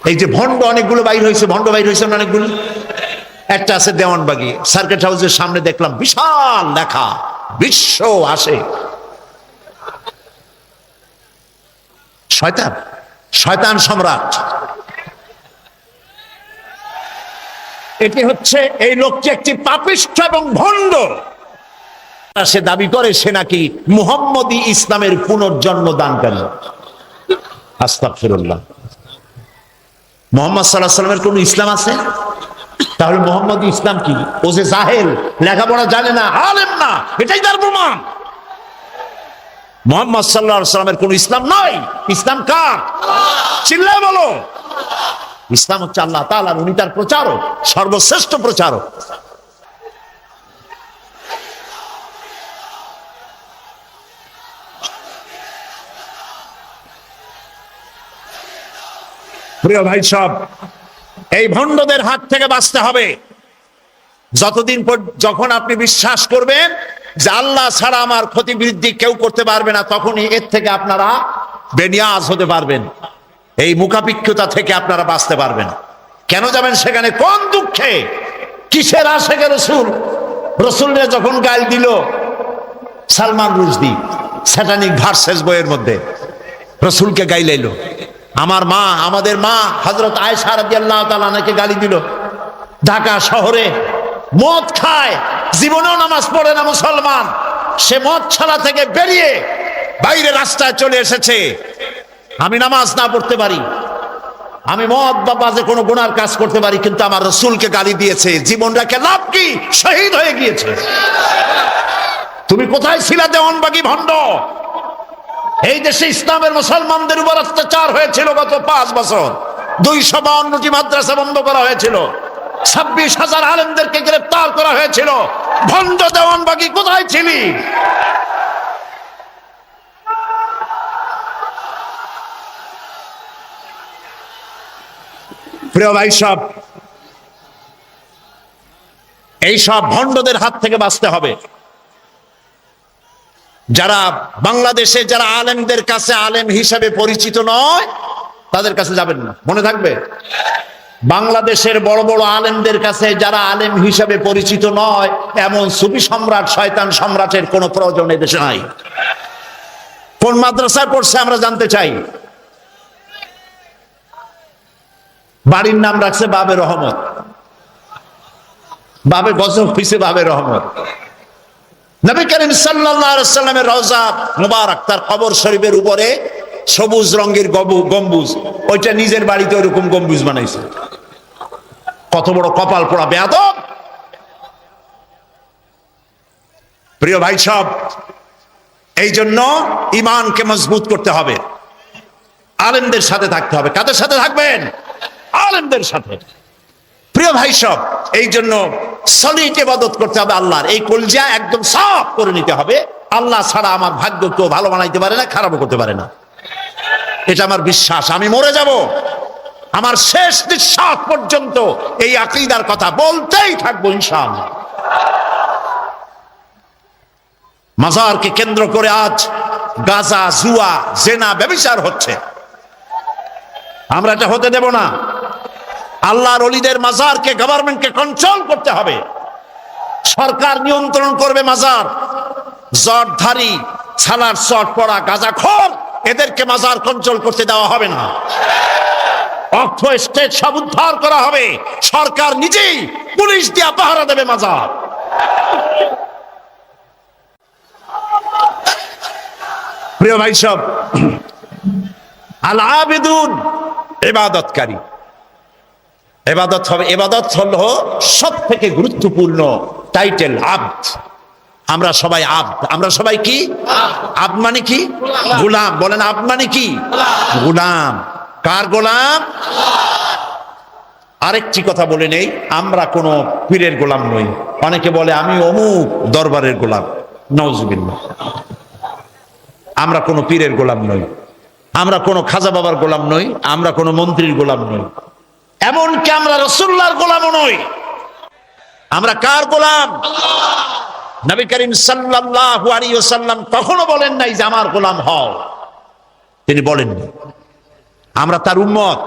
এই যে ভণ্ড অনেকগুলো বাইর হয়েছে, ভণ্ড বাইর হয়েছে অনেকগুলো। একটা আছে দেওয়ানবাগী, সার্কিট হাউসের সামনে দেখলাম বিশাল লেখা, বিশ্ব আসে। শয়তান, শয়তান সম্রাট। এটি হচ্ছে, এই লোকটি একটি পাপিষ্ঠ এবং ভণ্ড। সে দাবি করে সে নাকি মুহাম্মদী ইসলামের পুনর্জন্ম দানকারী। আস্তাগফিরুল্লাহ। মুহাম্মদ সাল্লাল্লাহু আলাইহি ওয়াসাল্লামের কোন ইসলাম আছে? তাহলে মুহাম্মদী ইসলাম কি? ও যে জাহেল, লেখাপড়া জানে না, আলেম না, এটাই তার প্রমাণ। মুহাম্মদ সাল্লাল্লাহু আলাইহি ওয়াসাল্লামের কোন ইসলাম নয়। ইসলাম কার? চিল্লায় বলো। ইসলাম হচ্ছে আল্লাহ তাআলা, উনি তার প্রচারক, সর্বশ্রেষ্ঠ প্রচারক। প্রিয় ভাই সব, এই ভণ্ডদের হাত থেকে বাঁচতে হবে। যতদিন যখন আপনি বিশ্বাস করবেন যে আল্লাহ ছাড়া আমার ক্ষতি বৃদ্ধি কেউ করতে পারবে না, তখনই এর থেকে আপনারা বেনিয়াজ হতে পারবেন। এই মুখাপিক্ষতা থেকে আপনারা বাঁচতে পারবেন। কেন যাবেন সেখানে? কোন দুঃখে? কিসের আশেকে রসুল? রসুলরা যখন গাল দিল সালমান রুশদি স্যাটানিক ভার্সেস বইয়ের মধ্যে, রসুলকে গাইলাইলো। আমার মা, আমাদের মা হযরত আয়েশা রাদিয়াল্লাহু তাআলা আনহাকে গালি দিল। ঢাকা শহরে মদ খায়, জীবনেও নামাজ পড়ে না মুসলমান, সে মদ ছাড়া থেকে বেরিয়ে বাইরে রাস্তায় চলে এসেছে। আমি নামাজ না পড়তে পারি, আমি মদ বা বাজে কোনো গুনার কাজ করতে পারি, কিন্তু আমার রসুলকে গালি দিয়েছে, জীবন রেখে লাভ কি? শহীদ হয়ে গিয়েছে। তুমি কোথায় ছিলা দেওয়ানবাগী ভণ্ড? এই দেশে ইসলামের মুসলমানদের উপর অত্যাচার হয়েছিল গত 5 বছর। 252টি মাদ্রাসা বন্ধ করা হয়েছিল, 26,000 আলেমদেরকে গ্রেফতার করা হয়েছিল। ভণ্ড দেওয়ানবাগী কোথায় ছিলি? প্রিয় ভাই সব, এই সব ভণ্ডদের হাত থেকে বাঁচতে হবে। যারা বাংলাদেশে যারা আলেমদের কাছে আলেম হিসাবে পরিচিত নয়, তাদের কাছে যাবেন না, মনে থাকবে। বাংলাদেশের বড় বড় আলেমদের কাছে যারা আলেম হিসাবে পরিচিত নয়, এমন সুফি সম্রাট, শয়তান সম্রাটের কোন প্রয়োজন এদেশে নাই। কোন মাদ্রাসায় পড়ছে আমরা জানতে চাই। বাড়ির নাম রাখছে বাবে রহমত, বাবে গজব হইছে বাবে রহমত। নবী করিম সাল্লাল্লাহু আলাইহি ওয়াসাল্লামের রওজা মুবারক, তার কবর শরীফের উপরে সবুজ রঙের গম্বুজ, ওইটা নিজের বাড়িতে ওরকম গম্বুজ বানাইছে। কত বড় কপাল পোড়া বেয়াদব! প্রিয় ভাই সব, এই জন্য ঈমানকে মজবুত করতে হবে, আলেমদের সাথে থাকতে হবে। কাদের সাথে থাকবেন? আলেমদের সাথে। প্রিয় ভাই সব, এই জন্য সলিড ইবাদত করতে হবে আল্লাহর। এই কলজা একদম সাফ করে নিতে হবে। আল্লাহ ছাড়া আমার ভাগ্য কেউ ভালো বানাইতে পারে না, খারাপও করতে পারে না, এটা আমার বিশ্বাস। আমি মরে যাব, আমার শেষ নিঃশ্বাস পর্যন্ত এই আকীদার কথা বলতেই থাকবো ইনশাআল্লাহ। মাজারকে কেন্দ্র করে আজ গাঁজা, জুয়া, জেনা, ব্যভিচার হচ্ছে। আমরা এটা হতে দেব না। আল্লাহর ওলিদের মাজারকে, গভর্নমেন্টকে কন্ট্রোল করতে হবে। সরকার নিয়ন্ত্রণ করবে মাজার। জটধারী, ছালার চট পড়া, গাঁজাখোর, এদেরকে মাজার কন্ট্রোল করতে দেওয়া হবে না। অর্থ স্টেট সব উদ্ধার করা হবে। সরকার নিজেই পুলিশ দিয়া পাহারা দেবে মাজার। প্রিয় ভাই সব, আল আবিদুন ইবাদতকারী। ইবাদত হবে, ইবাদত হলো সব থেকে গুরুত্বপূর্ণ টাইটেল, আব্দ। আমরা সবাই আব্দ। আমরা সবাই কি? আব্দ মানে কি? গোলাম। বলেন আব্দ মানে কি? গোলাম। কার গোলাম? আরেকটি কথা বলে নেই, আমরা কোনো পীরের গোলাম নই। অনেকে বলে আমি অমুক দরবারের গোলাম, নাউজুবিল্লাহ। আমরা কোনো পীরের গোলাম নই, আমরা কোনো খাজা বাবার গোলাম নই, আমরা কোনো মন্ত্রীর গোলাম নই, এমনকি আমরা রাসূলুল্লাহর গোলামও নই। আমরা কার গোলাম? নবী করিম সাল্লাল্লাহু আলাইহি ওয়াসাল্লাম কখনো বলেন নাই যে আমার গোলাম হও, তিনি বলেননি। আমরা তার উম্মত।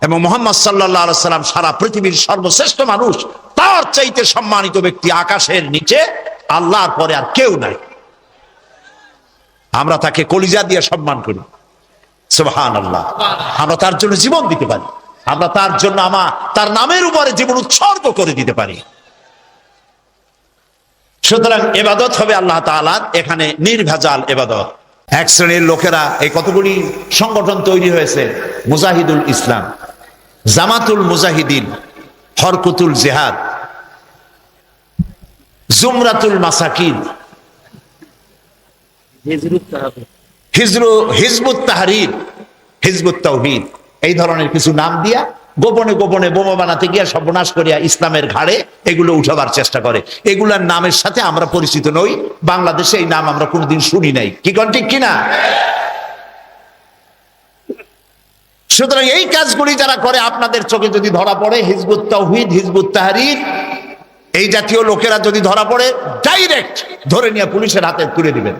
এবং মুহাম্মদ সাল্লাল্লাহু আলাইহি সাল্লাম সারা পৃথিবীর সর্বশ্রেষ্ঠ মানুষ, তার চাইতে সম্মানিত ব্যক্তি আকাশের নিচে আল্লাহর পরে আর কেউ নাই। আমরা তাকে কলিজা দিয়ে সম্মান করি, সুবহানাল্লাহ। আমরা তার জন্য জীবন দিতে পারি, আমরা তার জন্য তার নামের উপরে জীবন উৎসর্গ করে দিতে পারি। সুতরাং ইবাদত হবে আল্লাহ তাআলার, এখানে নির্ভেজাল ইবাদত। এক শ্রেণীর লোকেরা, এই কতগুলি সংগঠন তৈরি হয়েছে, মুজাহিদুল ইসলাম, জামাতুল মুজাহিদিন, হরকতুল জিহাদ, জুমরাতুল মাসাকিন, হিজবুত তাহরীর, হিজবুত তাওহীদ, এই ধরনের কিছু নাম দিয়া গোপনে গোপনে বোমা বানাতে গিয়া সর্বনাশ করিয়া ইসলামের ঘাড়ে এগুলো উঠাবার চেষ্টা করে। এগুলার নামের সাথে আমরা পরিচিত নই, বাংলাদেশে এই নাম আমরা কোনোদিন শুনি নাই, কি কোন ঠিক কিনা? সুতরাং এই কাজগুলি যারা করে, আপনাদের চোখে যদি ধরা পড়ে হিজবুত তাওহীদ, হিজবুত তাহরীর, এই জাতীয় লোকেরা যদি ধরা পড়ে, ডাইরেক্ট ধরে নিয়ে পুলিশের হাতে তুলে দিবেন।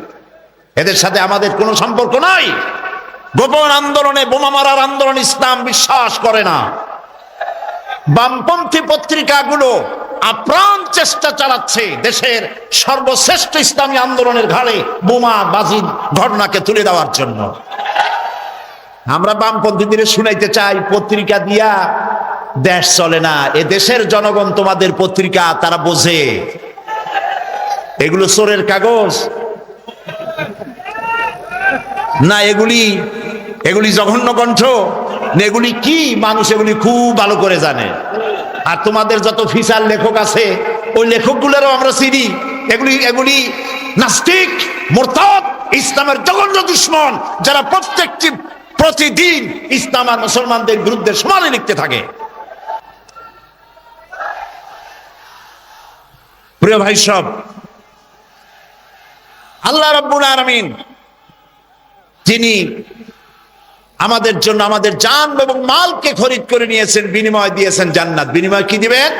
এদের সাথে আমাদের কোনো সম্পর্ক নাই। গোপন আন্দোলনে, বোমা মারার আন্দোলন ইসলাম বিশ্বাস করে না। বামপন্থী পত্রিকাগুলো আপ্রাণ চেষ্টা চালাচ্ছে দেশের সর্বশ্রেষ্ঠ ইসলামী আন্দোলনের ঘাড়ে বোমা বাজি ঘটনাকে তুলে দেওয়ার জন্য। আমরা বামপন্থীদের শুনাইতে চাই, পত্রিকা দিয়া দেশ চলে না। এ দেশের জনগণ তোমাদের পত্রিকা তারা বোঝে, এগুলো চোরের কাগজ না, এগুলি জঘন্য কণ্ঠ, এগুলি কি মানুষ এগুলি খুব ভালো করে জানে। আর তোমাদের যত ফিসার লেখক আছে, ওই লেখকগুলোরও আমরা চিনি। এগুলি নাস্তিক, মুরতাদ, ইসলামের জঘন্য দুশমন, যারা প্রতিদিন ইসলাম আর মুসলমানদের বিরুদ্ধে সমানে লিখতে থাকে। প্রিয় ভাই সব, আল্লাহ রাব্বুল আলামিন যিনি আমাদের জন্য আমাদের জান এবং মালকে খরিদ করে নিয়েছেন, বিনিময় দিয়েছেন জান্নাত। বিনিময় কি দিবেন?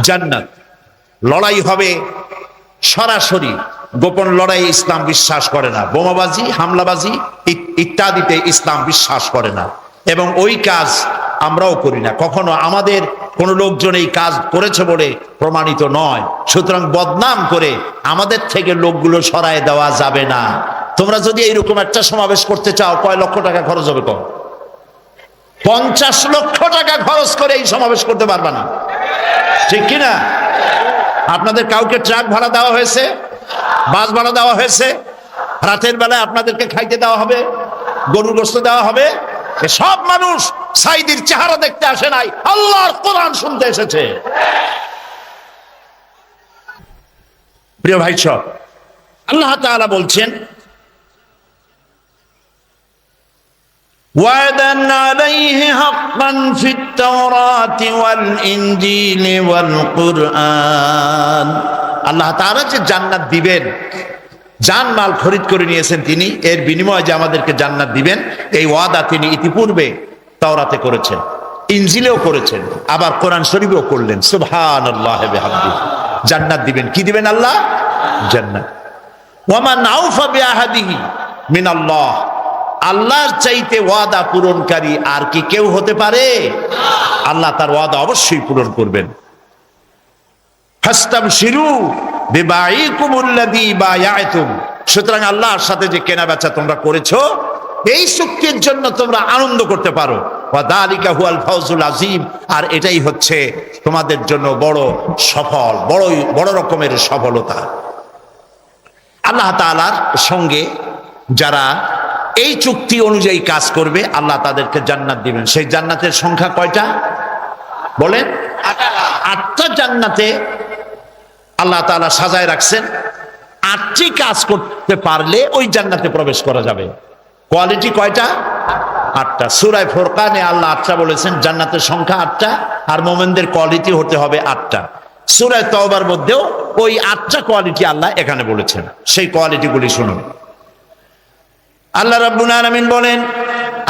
জান্নাত। লড়াই হবে সরাসরি, গোপন লড়াই ইসলাম বিশ্বাস করে না। বোমাবাজি, হামলাবাজি ইত্যাদিতে ইসলাম বিশ্বাস করে না, এবং ওই কাজ আমরাও করি না। কখনো আমাদের কোন লোকজন এই কাজ করেছে বলে প্রমাণিত নয়। সুতরাং বদনাম করে আমাদের থেকে লোকগুলো সরায় দেওয়া যাবে না। তোমরা যদি এইরকম একটা সমাবেশ করতে চাও, কয় লক্ষ টাকা খরচ হবে? কম 50 লক্ষ টাকা খরচ করে এই সমাবেশ করতে পারবা না, ঠিক কিনা? আপনাদের কাউকে ট্রাক ভাড়া দেওয়া হয়েছে, বাস ভাড়া দেওয়া হয়েছে, রাতের বেলায় আপনাদেরকে খাইতে দেওয়া হবে, গরুর গোশত দেওয়া হবে। সব মানুষ সাইদির চেহারা দেখতে আসে নাই, আল্লাহর কোরআন শুনতে এসেছে। প্রিয় ভাই সব, আল্লাহ তাআলা বলছেন, وعدا عليه حقا في التوراة والإنجيل والقرآن। আল্লাহ তাআলা যে জান্নাত দিবেন, জান মাল খরিদ করে নিয়েছেন তিনি, এর বিনিময়ে যে আমাদেরকে জান্নাত দিবেন, এই ওয়াদা তিনি ইতিপূর্বে তাওরাতে করেছেন, ইনজিলেও করেছেন, আবার কোরআন শরীফেও করলেন। সুবহানাল্লাহি ওয়া বিহামদিহি। জান্নাত দিবেন। কি দিবেন? আল্লাহ জান্নাত। ওয়া মান আওফা বিআহাদিহি মিনাল্লাহ। আল্লাহর চাইতে ওয়াদা পূরণকারী আর কি কেউ হতে পারে? আল্লাহ তার ওয়াদা অবশ্যই পূরণ করবেন। ফাস্তাবশিরু বিবাইকুমুল্লাযী বায়াতুম। সুতরাং আল্লাহর সাথে যে কেনাবেচা তোমরা করেছো, এই চুক্তির জন্য তোমরা আনন্দ করতে পারো। ওয়া যালিকা হুয়াল ফাওজুল আযীম। আর এটাই হচ্ছে তোমাদের জন্য বড় সফল, বড় রকমের সফলতা। আল্লাহ তাআলার সঙ্গে যারা এই চুক্তি অনুযায়ী কাজ করবে, আল্লাহ তাদেরকে জান্নাত দিবেন। সেই জান্নাতের সংখ্যা কয়টা বলেন? 8টা জান্নাতে আল্লাহ তাআলা সাজায় রাখছেন। 8টি কাজ করতে পারলে ওই জান্নাতে প্রবেশ করা যাবে। কোয়ালিটি কয়টা? 8টা। সূরা ফুরকানে আল্লাহ 8টা বলেছেন, জান্নাতের সংখ্যা 8টা, আর মুমিনদের কোয়ালিটি হতে হবে 8টা। সূরা তাওবার মধ্যেও ওই 8টা কোয়ালিটি আল্লাহ এখানে বলেছেন। সেই কোয়ালিটিগুলি শুনুন। আল্লাহ রাব্বুল আলামিন বলেন,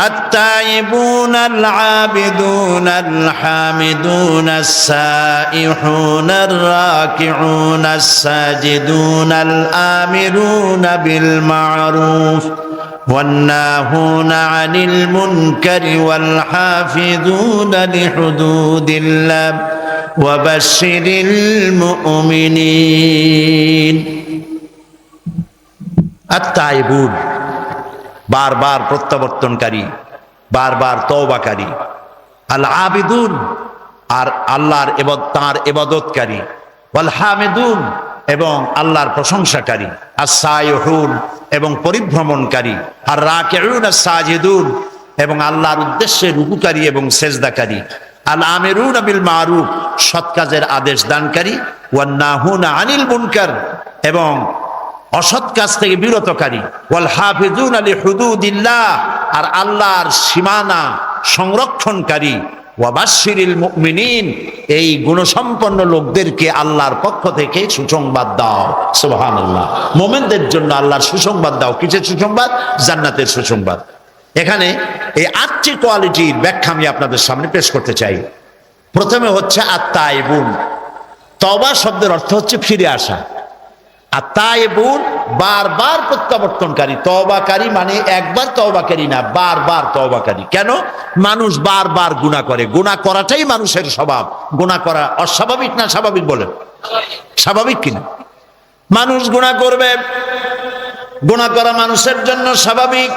আত-তাইবুনাল আবিদুনাল হামিদুনাস সাইহুনার রাকিউনাস সাজিদুনাল আমিরুনা বিল মা'রুফ والناهون عن المنكر والحافظون لحدود الله وبشر المؤمنين التائبون বারবার প্রত্যাবর্তনকারী, বারবার তওবাকারী, আল আবিদুন আর আল্লাহর তাঁর ইবাদতকারী, ওয়াল হামিদুন এবং আল্লাহর প্রশংসাকারী, আস-সাইহুন এবং পরিভ্রমণকারী, আর রাকিউন আস-সাজিদুন এবং আল্লাহর উদ্দেশ্যে রুকুকারী এবং সেজদাকারী, আল আমিরুন বিল মারুফ সৎ কাজের আদেশ দানকারী, ওয়ান নাহুনা আনিল মুনকার এবং অসৎ কাজ থেকে বিরতকারী, ওয়াল হাফিজুন লিহুদুদিল্লাহ আর আল্লাহর সীমানা সংরক্ষণকারী, ওয়াবাশশিরিল মুমিনিন এই গুণসম্পন্ন লোকদেরকে আল্লাহর পক্ষ থেকে সুসংবাদ দাও। সুবহানাল্লাহ। মুমিনদের জন্য আল্লাহর সুসংবাদ দাও। কিসের সুসংবাদ? জান্নাতের সুসংবাদ। এখানে এই 8টি কোয়ালিটির ব্যাখ্যা আমি আপনাদের সামনে পেশ করতে চাই। প্রথমে হচ্ছে আত-তাইবুন। তওবা শব্দের অর্থ হচ্ছে ফিরে আসা। আর তাইবুন বারবার প্রত্যাবর্তনকারী। তওবাকারী মানে একবার তওবাকারী না, বারবার তওবাকারী। কেন? মানুষ বারবার গুনাহ করে, গুনাহ করাটাই মানুষের স্বভাব। গুনাহ করা অস্বাভাবিক না স্বাভাবিক বলেন? স্বাভাবিক কিনা? মানুষ গুনাহ করবে, গুনাহ করা মানুষের জন্য স্বাভাবিক।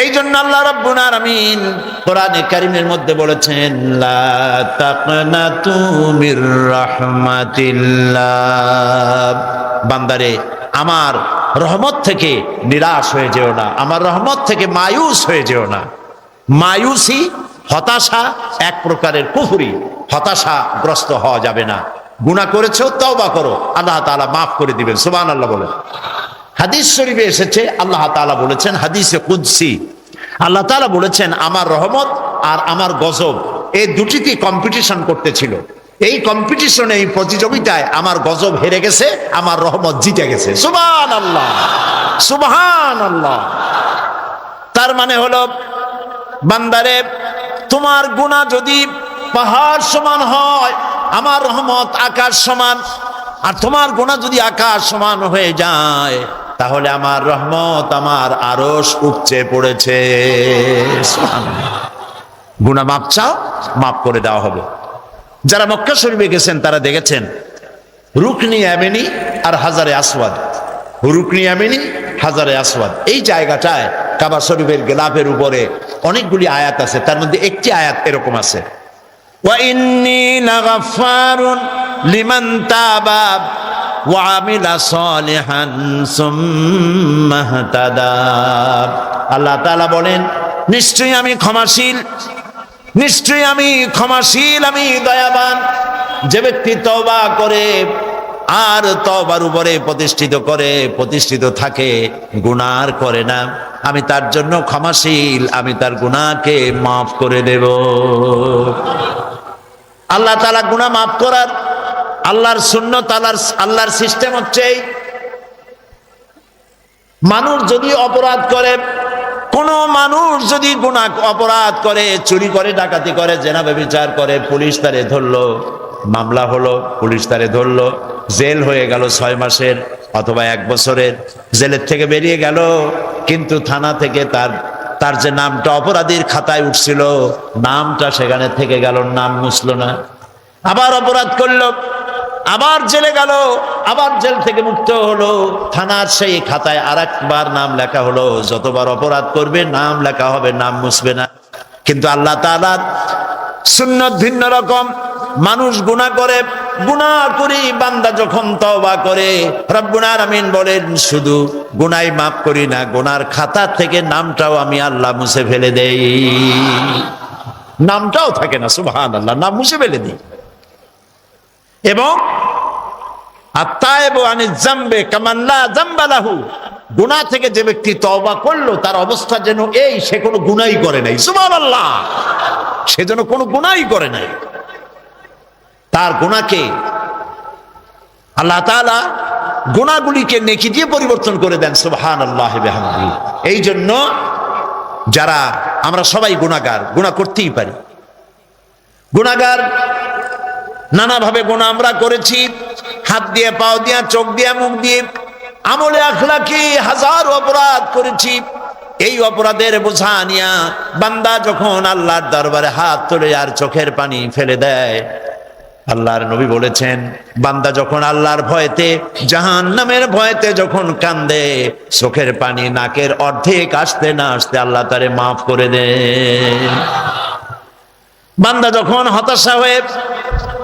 এই জন্য আল্লাহ রাব্বুল আলামিন কোরআনে কারীমের মধ্যে বলেছেন, লা তাকনাতু মির রাহমাতিল্লাহ, বান্দারে আমার রহমত থেকে নিরাশ হয়ে যেও না, আমার রহমত থেকে মায়ুস হয়ে যেও না। মায়ুসি, হতাশা এক প্রকারের কুফরি। হতাশাগ্রস্ত হওয়া যাবে না। গুনাহ করেছো, তওবা করো, আল্লাহ তাআলা মাফ করে দিবেন। সুবহানাল্লাহ বলেন। হাদিস শরীফে এসেছে, আল্লাহ তাআলা বলেছেন, হাদিসে কুদসি আল্লাহ তাআলা বলেছেন, আমার রহমত আর আমার গজব এই দুটিতে কম্পিটিশন করতেছিল। এই কম্পিটিশনে, এই প্রতিযোগিতায় আমার গজব হেরে গেছে, আমার রহমত জিতে গেছে। সুবহানাল্লাহ, সুবহানাল্লাহ। তার মানে হলো, বান্দারে তোমার গুনাহ যদি পাহাড় সমান হয়, আমার রহমত আকাশ সমান। আর তোমার গুনাহ যদি আকাশ সমান হয়ে যায়, তাহলে আমার রহমত আমার আরশ উপচে পড়েছে। গুনাহ মাপ চাও, মাফ করে দেওয়া হবে। যারা মক্কা শরীফে গেছেন তারা দেখেছেন রুকনি ইয়ামানি আর হাজারে আসওয়াদ। রুকনি ইয়ামানি, হাজারে আসওয়াদ, এই জায়গাটায় কাবা শরীফের গিলাফের উপরে অনেকগুলি আয়াত আছে। তার মধ্যে একটি আয়াত এরকম আছে, ওয়া ইন্নী লাগাফফারুন লিমান তাবা ওয়া আমিলা সালিহান সুম্মা ইহতাদা। আল্লাহ তাআলা বলেন, নিশ্চয়ই আমি ক্ষমাশীল, নিশ্চয়ই আমি ক্ষমাশীল, আমি দয়াবান। যে ব্যক্তি তওবা করে আর তওবার উপরে প্রতিষ্ঠিত থাকে, গুনাহ আর করে না, আমি তার জন্য ক্ষমাশীল, আমি তার গুনাহকে মাফ করে দেব। আল্লাহ তাআলা গুনাহ মাফ করার আল্লাহর সুন্নত, আল্লাহর সিস্টেম হচ্ছে, মানুষ যদি অপরাধ করে, কোন মানুষ যদি গুনাহ অপরাধ করে, চুরি করে, ডাকাতি করে, জেনা ব্যভিচার করে, পুলিশ তারে ধরলো, মামলা হলো, পুলিশ তারে ধরলো, জেল হয়ে গেল 6 মাসের অথবা 1 বছরের, জেলের থেকে বেরিয়ে গেল, কিন্তু থানা থেকে তার যে নামটা অপরাধীর খাতায় উঠছিল, নামটা সেখানে থেকে গেল, নাম মুছলো না। আবার অপরাধ করলো, আবার জেলে গেল, আবার জেল থেকে মুক্ত হলো, থানার সেই খাতায় আরেকবার নাম লেখা হলো। যতবার অপরাধ করবে নাম লেখা হবে, নাম মুছবে না। কিন্তু আল্লাহ তাআলার সুন্নত ভিন্ন রকম। মানুষ গুনাহ করে, গুনাহ করি, বান্দা যখন তওবা করে, রব্বুল আলামিন বলেন, শুধু গুনাহ মাফ করি না, গুনার খাতা থেকে নামটাও আমি আল্লাহ মুছে ফেলে দেই। নামটাও থাকে না, সুবহানাল্লাহ, নাম মুছে ফেলে দিই। এবং আত-তায়েবু আনিজ যামবে কামান লা যামবা লাহু, গুনাহ থেকে যে ব্যক্তি তওবা করলো, তার অবস্থা যেন এই সে কোনো গুনাহই করে নাই। সুবহানাল্লাহ, সে যেন কোনো গুনাহই করে নাই। তার গুনাহকে আল্লাহ তাআলা গুনাহগুলিকে নেকি দিয়ে পরিবর্তন করে দেন। সুবহানাল্লাহি ওয়া বিহামদিহি। এই জন্য যারা আমরা সবাই গুনাহগার, গুনাহ করতেই পারি। গুনাহগার, নানাভাবে গুনাহ আমরা করেছি, হাত দিয়ে, পাও দিয়ে, চোখ দিয়ে, মুখ দিয়ে, আমলে আখলাকি হাজার অপরাধ করেছি। এই অপরাধের বোঝা নিয়া বান্দা যখন আল্লাহর দরবারে হাত তুলে আর চোখের পানি ফেলে দেয়, আল্লাহর নবী বলেছেন, বান্দা যখন আল্লাহর ভয়তে, জাহান্নামের ভয়তে যখন কান্দে, চোখের পানি নাকের অর্ধেক আসতে না আসতে আল্লাহ তারে মাফ করে দেন। বান্দা যখন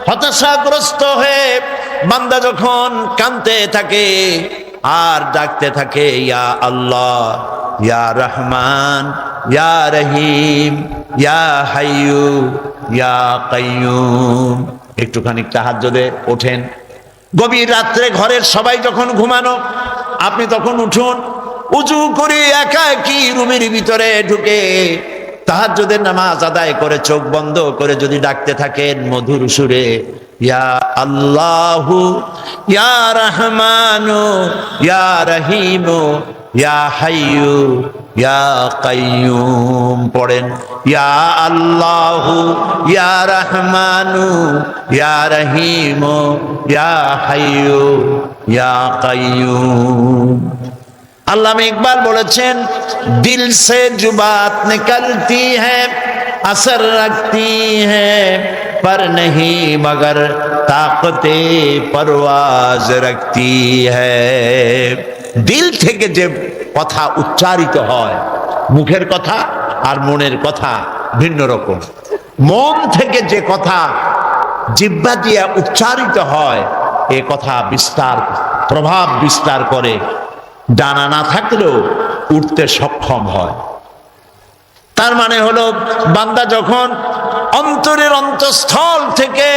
হতাশাগ্রস্ত হয়ে বান্দা যখন কাঁদতে থাকে আর ডাকতে থাকে, ইয়া আল্লাহ, ইয়া রহমান, ইয়া রহিম, ইয়া হাইয়ু, ইয়া কাইয়ুম, একটুখানি তাহাজ্জুদে ওঠেন। গভীর রাত্রে ঘরের সবাই যখন ঘুমানো, আপনি তখন উঠুন, উজু করে একাকী রুমের ভিতরে ঢুকে তাহাজ্জুদের নামাজ আদায় করে চোখ বন্ধ করে যদি ডাকতে থাকেন মধুর সুরে, ইয়া আল্লাহু, ইয়া রহমানু, ইয়া রহিমু, ইয়া হাইয়ু, ইয়া কাইয়ুম পড়েন, ইয়া আল্লাহু, ইয়া রহমানু, ইয়া রহিমু, ইয়া হাইয়ু, ইয়া কাইয়ুম। আল্লামা ইকবাল বলেছেন, দিল সে जो बात निकलती है असर रखती है पर नहीं मगर ताकते परवाज रखती है। দিল থেকে যে কথা উচ্চারিত হয়, মুখের কথা আর মনের কথা ভিন্ন রকম। মন থেকে যে কথা জিহ্বা দিয়ে উচ্চারিত হয়, এ কথা প্রভাব বিস্তার করে, ডানা না থাকলেও উঠতে সক্ষম হয়। তার মানে হলো, বান্দা যখন অন্তরের অন্তঃস্থল থেকে,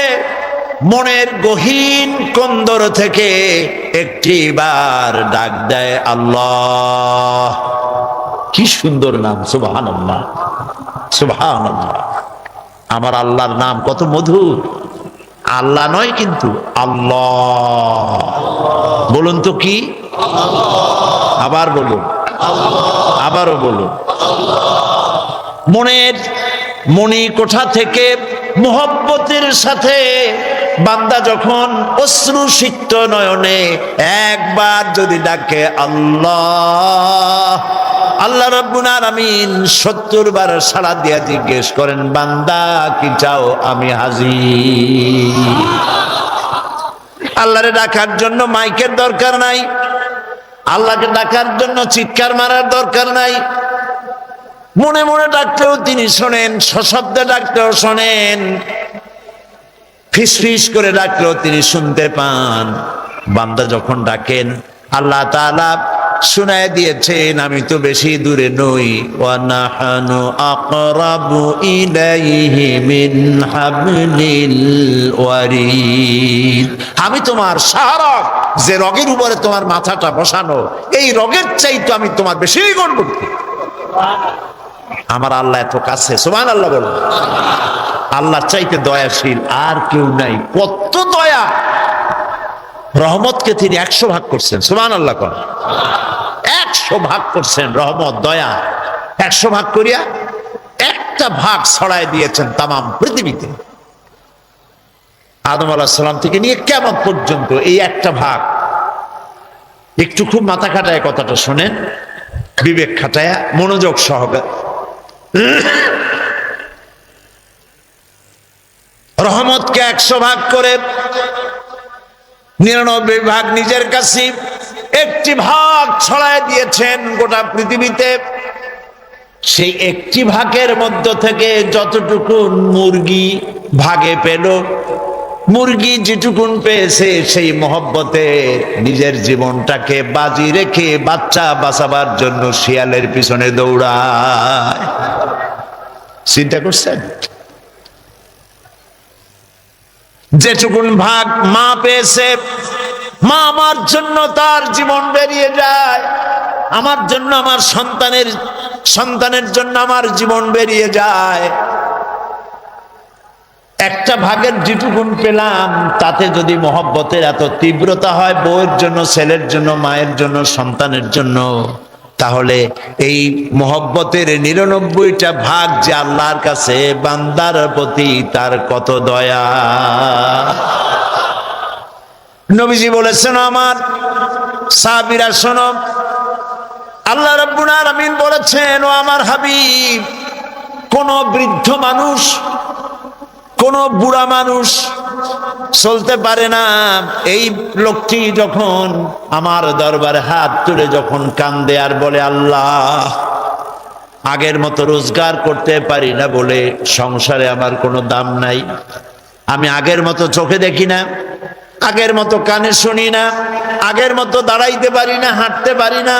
মনের গহীন কন্দর থেকে একটিবার ডাক দেয় আল্লাহ, কি সুন্দর নাম, সুবহানাল্লাহ, সুবহানাল্লাহ। আমার আল্লাহর নাম কত মধুর। আল্লাহ নয় কিন্তু আল্লাহ। বলুন তো কি? আবার বলুন, আবারও বলুন। মনের মনি কোঠা থেকে মোহব্বতের সাথে বান্দা যখন অশ্রুসিক্ত নয়নে একবার যদি ডাকে আল্লাহ, আল্লাহ রাব্বুল আলামিন ৭০ বার সাড়া দিয়া জিজ্ঞেস করেন, বান্দা কি চাও, আমি হাজির। আল্লাহরে ডাকার জন্য মাইকের দরকার নাই, আল্লাহকে ডাকার জন্য চিৎকার মারার দরকার নাই। মনে মনে ডাকলেও তিনি শোনেন, সশব্দে ডাকলেও শোনেন, ফিস ফিস করে ডাকলেও তিনি শুনতে পান। বান্দা যখন ডাকেন, আল্লাহ তাআলা শুনায় দিয়েছেন, আমি তো বেশি দূরে নই, ওয়া নাহানু আকরাবু ইলাইহি মিন হাবলিল ওয়ারিদ। আমি তোমার শাহরগ, যে রগের উপরে তোমার মাথাটা বসানো, এই রগের চাইতে আমি তোমার বেশি নিকটবর্তী। আমার আল্লাহ এত কাছে, সুবহানাল্লাহ বলুন। আল্লাহর চাইতে দয়াশীল আর কেউ নাই। কত দয়া! রহমতকে তিনি ১০০ ভাগ করছেন, সুবহানাল্লাহ কোন ১০০ ভাগ করছেন রহমত, দয়া ১০০ ভাগ করিয়া একটা ভাগ ছড়ায় দিয়েছেন তামাম পৃথিবীতে। আদম আলাইহিস সালাম থেকে নিয়ে কিয়ামত পর্যন্ত এই একটা ভাগ। একটু খুব মাথা খাটায় কথাটা শোনেন, বিবেক খাটায়া মনোযোগ সহকারে। রহমতকে ১০০ ভাগ করে ৯৯ ভাগ নিজের কাছে, একটি ভাগ ছড়ায় দিয়েছেন গোটা পৃথিবীতে। সেই একটি ভাগের মধ্য থেকে যতটুকুন মুরগি ভাগে পেল, মুরগি যেটুকুন পেয়েছে সেই মহব্বতে নিজের জীবনটাকে বাজি রেখে বাচ্চা বাঁচাবার জন্য শিয়ালের পিছনে দৌড়ায়। চিন্তা করছেন? যেটুকুন ভাগ মা পেয়েছে, মা আমার জন্য তার জীবন বেরিয়ে যায়, আমার জন্য, আমার সন্তানের জন্য আমার জীবন বেরিয়ে যায়। একটা ভাগের যেটুকুন পেলাম, তাতে যদি মহব্বতের এত তীব্রতা হয় বউয়ের জন্য, ছেলের জন্য, মায়ের জন্য, সন্তানের জন্য, তাহলে এই মহব্বতের ৯৯টা ভাগ যে আল্লাহর কাছে বান্দার প্রতি তার কত দয়া। নবীজি বলেছেন, আমার সাহাবীরা শোনো, আল্লাহ রাব্বুল আলামিন বলেছেন, ও আমার হাবিব, কোন বৃদ্ধ মানুষ, কোন বুড়া মানুষ চলতে পারে না। এই লোকটি যখন আমার দরবারে হাত তুলে যখন কান্দে আর বলে, আল্লাহ, আগের মতো রোজগার করতে পারি না বলে সংসারে আমার কোনো দাম নাই, আমি আগের মতো চোখে দেখি না, আগের মতো কানে শুনি না, আগের মতো দাঁড়াইতে পারি না, হাঁটতে পারি না,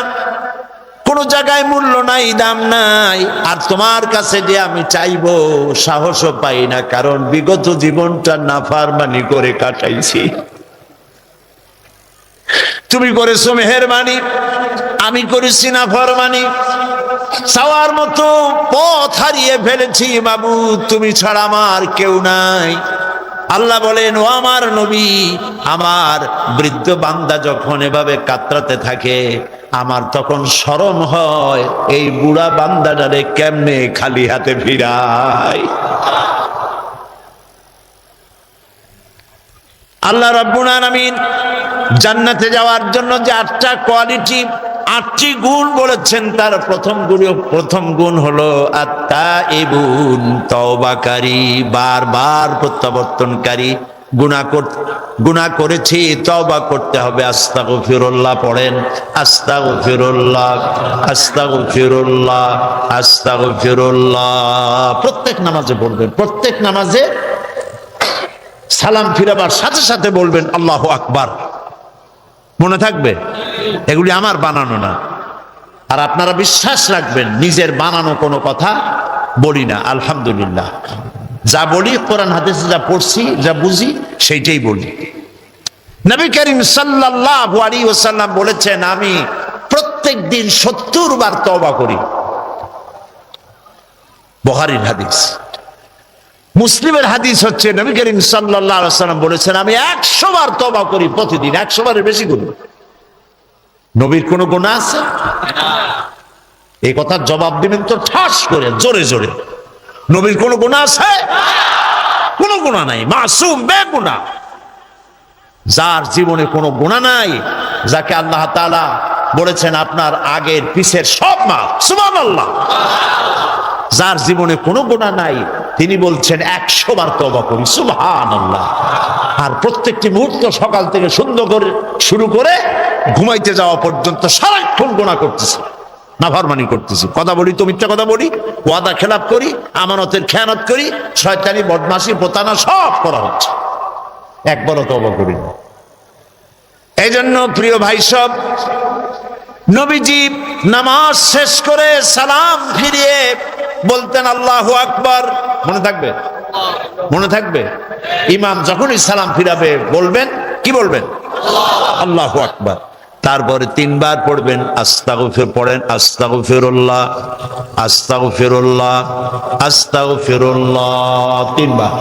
কোনো জায়গায় মূল্য নাই, দাম নাই, আর তোমার কাছে যে আমি চাইবো সাহসও পাই না, কারণ বিগত জীবনটা নাফরমানি করে কাটাইছি। তুমি করেছো মেহেরবানি, আমি করেছি নাফরমানি, চাওয়ার মতো পথ হারিয়ে ফেলেছি বাবু, তুমি ছাড়া আমার কেউ নাই। আল্লাহ বলেন, ও আমার নবী, আমার বৃদ্ধ বান্দা যখন এভাবে কাতরাতে থাকে, আমার তখন শরম হয় এই বুড়া বান্দাটারে কেমনে খালি হাতে ফিরাই। আল্লাহ রাব্বুল আলামিন জান্নাতে যাওয়ার জন্য যে 8টা কোয়ালিটি, 8টি গুণ বলেছেন, তার প্রথম গুণ হলো আত-তাইবুন, তওবাকারী, বারবার প্রত্যাবর্তনকারী। গুনাহ করেছি, তওবা করতে হবে, আস্তাগফিরুল্লাহ পড়েন, আস্তাগফিরুল্লাহ, আস্তাগফিরুল্লাহ, আস্তাগফিরুল্লাহ। প্রত্যেক নামাজে বলবেন, প্রত্যেক নামাজে সালাম ফিরাবার সাথে সাথে বলবেন আল্লাহু আকবার। মনে থাকবে, এগুলি আমার বানানো না। আর আপনারা বিশ্বাস রাখবেন, নিজের বানানো কোনো কথা বলি না, আলহামদুলিল্লাহ। যা বলি কোরআন হাদিসে যা পড়ছি, যা বুঝি, সেইটাই বলি। নবী করিম সাল্লাল্লাহু আলাইহি ওয়াসাল্লাম বলেছেন, আমি প্রত্যেক দিন 70 বার তওবা করি। বুখারীর হাদিস। মুসলিমের হাদিস হচ্ছে, নবী করিম সাল্লাল্লাহু আলাইহি ওয়াসাল্লাম বলেছেন, আমি 100 বার তওবা করি প্রতিদিন। 100 বারের বেশি করি। নবীর কোনো গুনাহ আছে? এই কথার জবাব দিবেন তো ঠাস করে, জোরে জোরে। নবীর কোনো গুনাহ আছে? কোনো গুনাহ নাই, মাসুম, বেগুনাহ। যার জীবনে কোনো গুনাহ নাই, যাকে আল্লাহ তাআলা বলেছেন আপনার আগের পিছের সব মাফ, সুবহানাল্লাহ। যার জীবনে কোনো গুনাহ নাই, তিনি বলছেন 100 বার তওবা করি, সুবহানাল্লাহ। আর প্রত্যেকটি মুহূর্ত সকাল থেকে সুন্দর করে শুরু করে ঘুমাইতে যাওয়া পর্যন্ত সারাক্ষণ গুনাহ করতেছি, নাফরমানি করতেছি। কথা বলি তো মিথ্যা কথা বলি, ওয়াদা খেলাপ করি, আমানতের খেয়ানত করি, শয়তানি, বদমাশি, প্রতারণা সব করা হচ্ছে, একবারও তওবা করি না। এই জন্য প্রিয় ভাই সব, নবীজি নামাজ শেষ করে সালাম ফিরিয়ে বলতেন আল্লাহু আকবার। মনে থাকবে? মনে থাকবে? ইমাম যখনই সালাম ফিরাবে বলবেন, কি বলবেন? আল্লাহু আকবার। তারপরে 3 বার পড়বেন আস্তাগফির, পড়েন আস্তাগফিরুল্লাহ, আস্তাগফিরুল্লাহ, আস্তাগফিরুল্লাহ 3 বার।